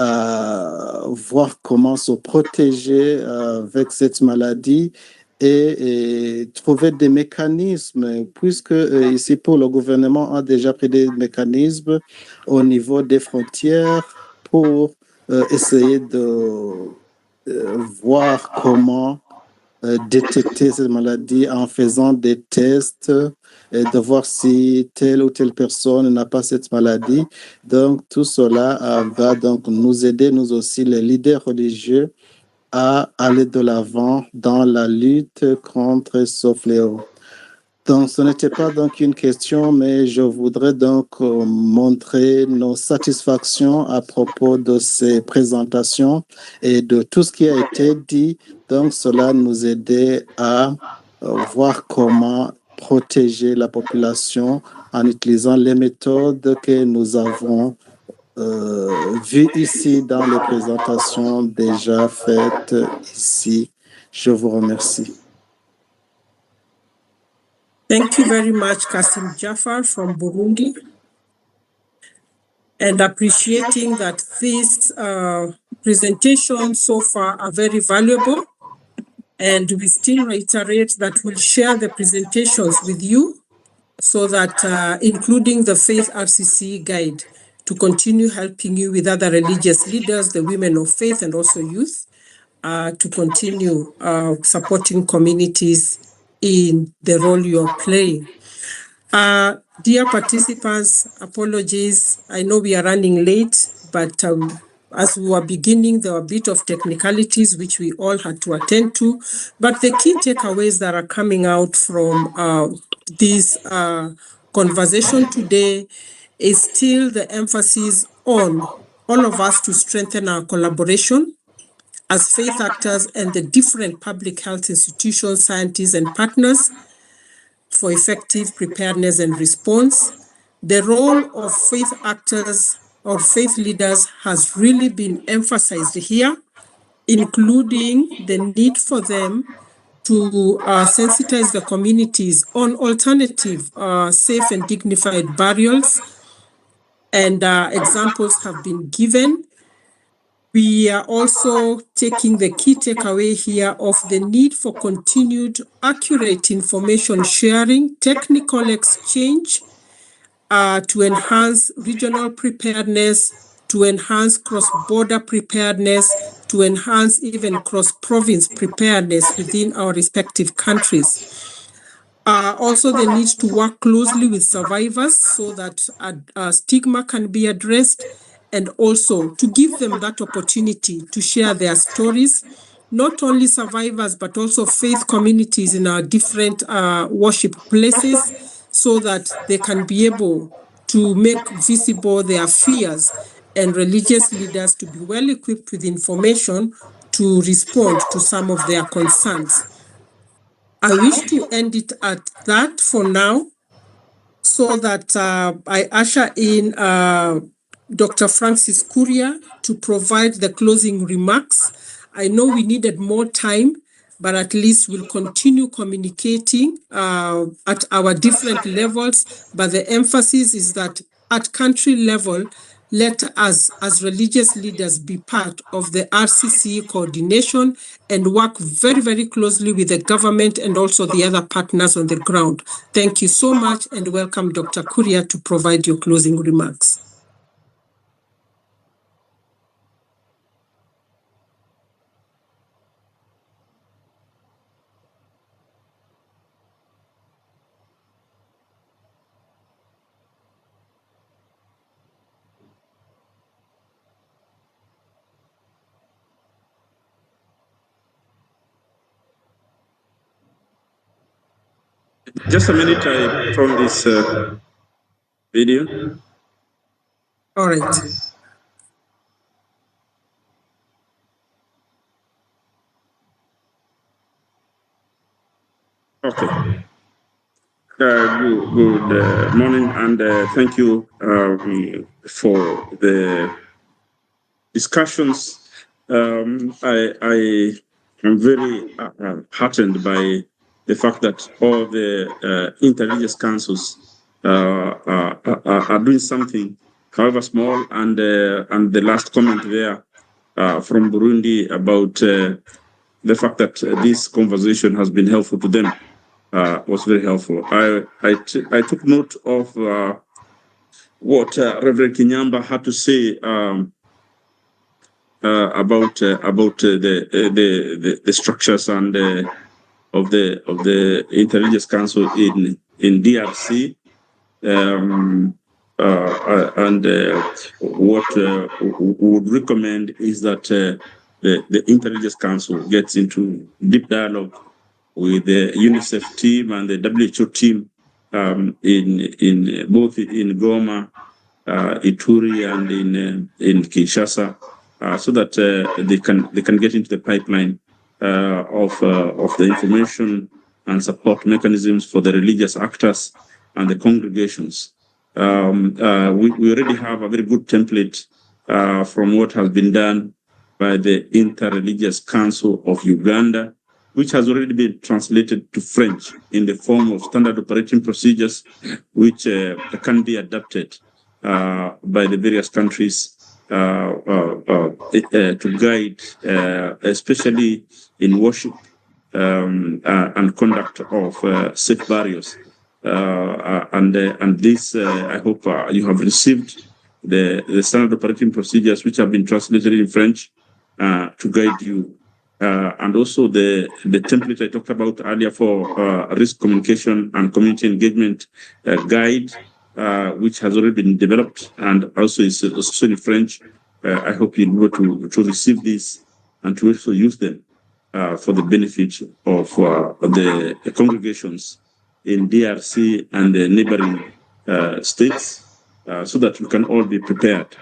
[SPEAKER 16] à voir comment se protéger avec cette maladie et trouver des mécanismes, puisque ici, pour le gouvernement, a déjà pris des mécanismes au niveau des frontières pour essayer de voir comment détecter cette maladie en faisant des tests et de voir si telle ou telle personne n'a pas cette maladie. Donc, tout cela va donc nous aider, nous aussi, les leaders religieux, à aller de l'avant dans la lutte contre ce fléau. Donc, ce n'était pas donc une question, mais je voudrais donc montrer nos satisfactions à propos de ces présentations et de tout ce qui a été dit. Donc, cela nous aidait à voir comment protéger la population en utilisant les méthodes que nous avons vues ici dans les présentations déjà faites ici. Je vous remercie.
[SPEAKER 7] Thank you very much, Kasim Jafar from Burundi. And appreciating that these presentations so far are very valuable. And we still reiterate that we'll share the presentations with you so that including the Faith RCC guide to continue helping you with other religious leaders, the women of faith and also youth, to continue supporting communities in the role you're playing. Dear participants, apologies. I know we are running late, but as we were beginning, there were a bit of technicalities which we all had to attend to. But the key takeaways that are coming out from this conversation today is still the emphasis on all of us to strengthen our collaboration as faith actors and the different public health institutions, scientists, and partners for effective preparedness and response. The role of faith actors or faith leaders has really been emphasized here, including the need for them to sensitize the communities on alternative, safe and dignified burials. And examples have been given. We are also taking the key takeaway here of the need for continued accurate information sharing, technical exchange to enhance regional preparedness, to enhance cross-border preparedness, to enhance even cross-province preparedness within our respective countries. Also, the need to work closely with survivors so that stigma can be addressed, and also to give them that opportunity to share their stories, not only survivors, but also faith communities in our different worship places, so that they can be able to make visible their fears, and religious leaders to be well equipped with information to respond to some of their concerns. I wish to end it at that for now, so that I usher in Dr. Francis Kuria to provide the closing remarks. I know we needed more time, but at least we'll continue communicating at our different levels. But the emphasis is that at country level, let us as religious leaders be part of the RCC coordination and work very, very closely with the government and also the other partners on the ground. Thank you so much, and welcome Dr. Kuria to provide your closing remarks.
[SPEAKER 9] Just a minute, I found this video.
[SPEAKER 7] All right.
[SPEAKER 9] Okay. Good morning, and thank you for the discussions. I am very heartened by the fact that all the interreligious councils are doing something, however small. And the last comment there from Burundi about the fact that this conversation has been helpful to them was very helpful. I took note of what Reverend Kinyamba had to say about the structures and of the Intelligence Council in DRC, and what we would recommend is that the Intelligence Council gets into deep dialogue with the UNICEF team and the WHO team in both in Goma, Ituri, and in Kinshasa, so that they can get into the pipeline of the information and support mechanisms for the religious actors and the congregations. We already have a very good template from what has been done by the Interreligious Council of Uganda, which has already been translated to French in the form of standard operating procedures, which can be adapted by the various countries to guide, especially in worship and conduct of safe barriers. And this, I hope you have received the standard operating procedures, which have been translated in French to guide you. And also the template I talked about earlier for risk communication and community engagement guide, which has already been developed and also is also in French. I hope you'll be able to receive this and to also use them for the benefit of the congregations in DRC and the neighboring states, so that we can all be prepared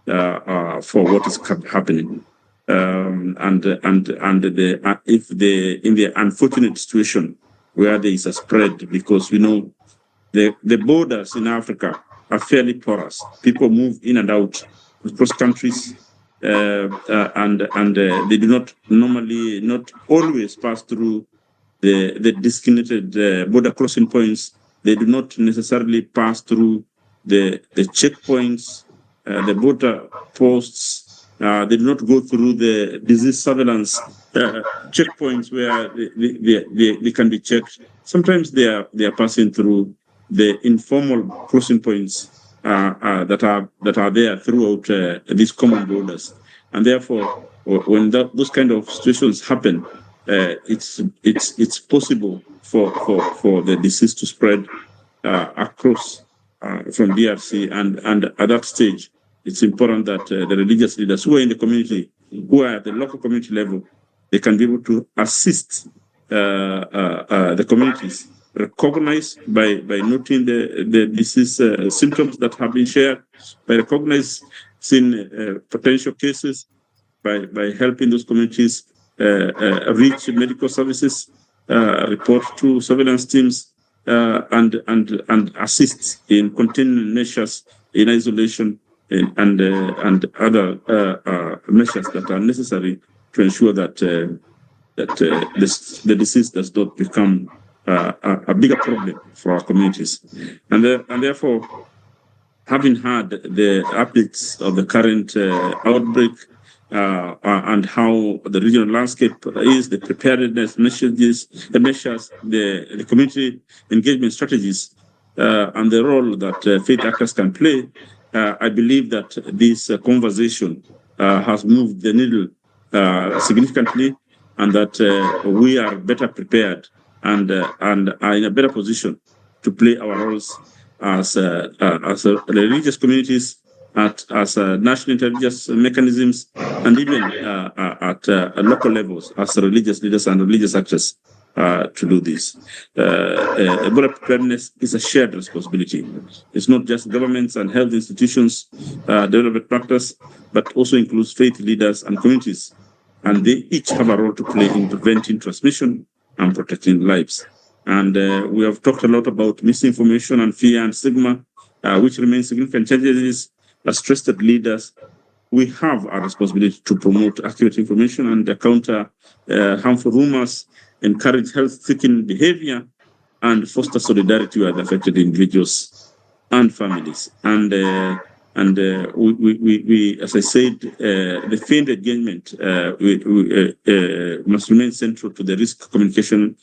[SPEAKER 9] for what is happening. And if in the unfortunate situation where there is a spread, because we know the borders in Africa are fairly porous. People move in and out across countries, and they do not normally, not always pass through the designated border crossing points. They do not necessarily pass through the checkpoints, the border posts. They do not go through the disease surveillance checkpoints where they can be checked. Sometimes they are passing through the informal crossing points that are there throughout these common borders, and therefore, when those kind of situations happen, it's possible for the disease to spread across from DRC, and at that stage, it's important that the religious leaders who are in the community, who are at the local community level, they can be able to assist the communities, recognize by noting the disease symptoms that have been shared, by recognizing potential cases, by helping those communities reach medical services, report to surveillance teams, and assist in containing measures in isolation and other measures that are necessary to ensure that the disease does not become a bigger problem for our communities. And therefore, having had the updates of the current outbreak and how the regional landscape is, the preparedness measures, the community engagement strategies, and the role that faith actors can play, I believe that this conversation has moved the needle significantly, and that we are better prepared and are in a better position to play our roles as religious communities, as national intelligence mechanisms, and even at local levels as religious leaders and religious actors to do this. Ebola preparedness is a shared responsibility. It's not just governments and health institutions, development partners, but also includes faith leaders and communities. And they each have a role to play in preventing transmission and protecting lives. And we have talked a lot about misinformation and fear and stigma, which remain significant challenges. As trusted leaders, we have a responsibility to promote accurate information and counter harmful rumors, encourage health-seeking behavior, and foster solidarity with affected individuals and families. And we, as I said, the field engagement must remain central to the risk communication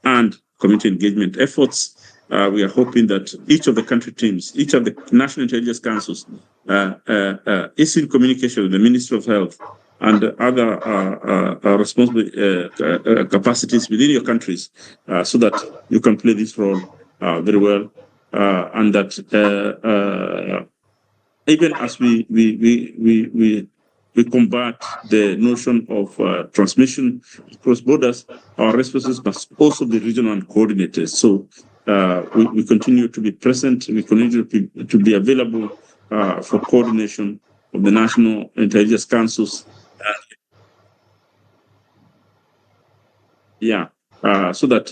[SPEAKER 9] and community engagement efforts. We are hoping that each of the country teams, each of the national intelligence councils is in communication with the Ministry of Health and other responsible capacities within your countries, so that you can play this role very well, and that even as we combat the notion of transmission across borders, our responses must also be regional and coordinated. So we continue to be present, we continue to be available for coordination of the national intelligence councils. So that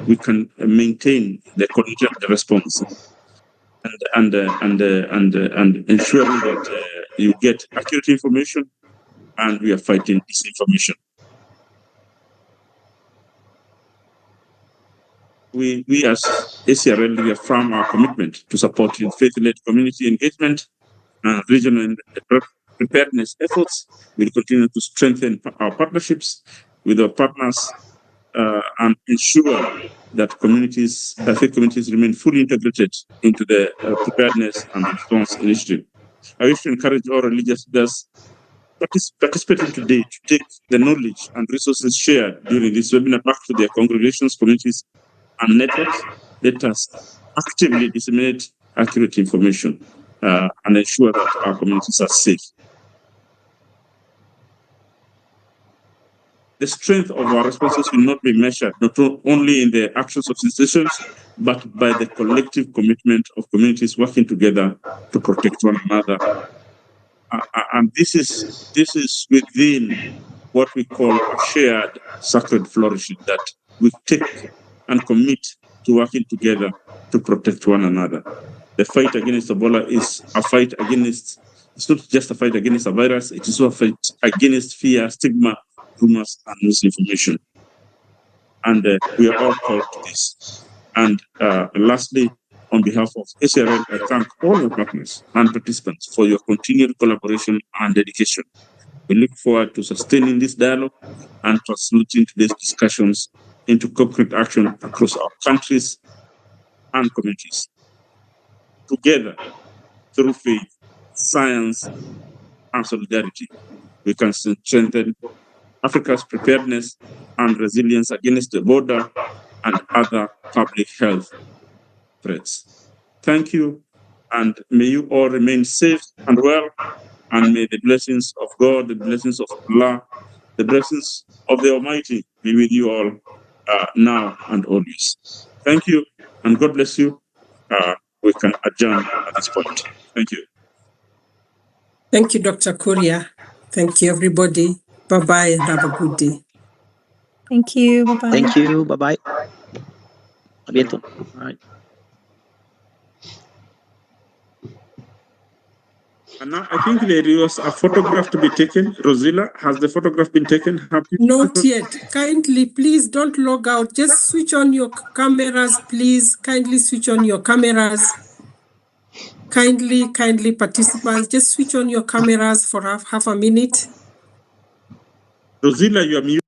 [SPEAKER 9] we can maintain the coordination of the response and ensuring that you get accurate information, and we are fighting disinformation. we as ACRL reaffirm our commitment to supporting faith-led community engagement and regional preparedness efforts. We'll continue to strengthen our partnerships with our partners and ensure that faith communities remain fully integrated into the preparedness and response initiative. I wish to encourage all religious leaders participating today to take the knowledge and resources shared during this webinar back to their congregations, communities, and networks. Let us actively disseminate accurate information and ensure that our communities are safe. The strength of our responses will not be measured not only in the actions of institutions, but by the collective commitment of communities working together to protect one another. And this is within what we call a shared sacred flourishing, that we take and commit to working together to protect one another. The fight against Ebola is a fight against, it's not just a fight against a virus, it is a fight against fear, stigma, rumors, and misinformation. And we are all called to this. And lastly, on behalf of ACRL, I thank all our partners and participants for your continued collaboration and dedication. We look forward to sustaining this dialogue and translating today's discussions into concrete action across our countries and communities. Together, through faith, science, and solidarity, we can strengthen Africa's preparedness and resilience against the border and other public health threats. Thank you, and may you all remain safe and well, and may the blessings of God, the blessings of Allah, the blessings of the Almighty be with you all now and always. Thank you, and God bless you. We can adjourn at this point. Thank you.
[SPEAKER 7] Thank you, Dr. Kuria. Thank you, everybody. Bye-bye and have a good day.
[SPEAKER 1] Thank you. Bye-bye.
[SPEAKER 17] Thank you. Bye-bye. A bientôt. Bye.
[SPEAKER 9] And now I think there was a photograph to be taken. Rosilla, has the photograph been taken?
[SPEAKER 7] Not yet. Kindly, please don't log out. Just switch on your cameras, please. Kindly switch on your cameras. Kindly, participants, just switch on your cameras for half a minute.
[SPEAKER 9] Rosilla, you are muted.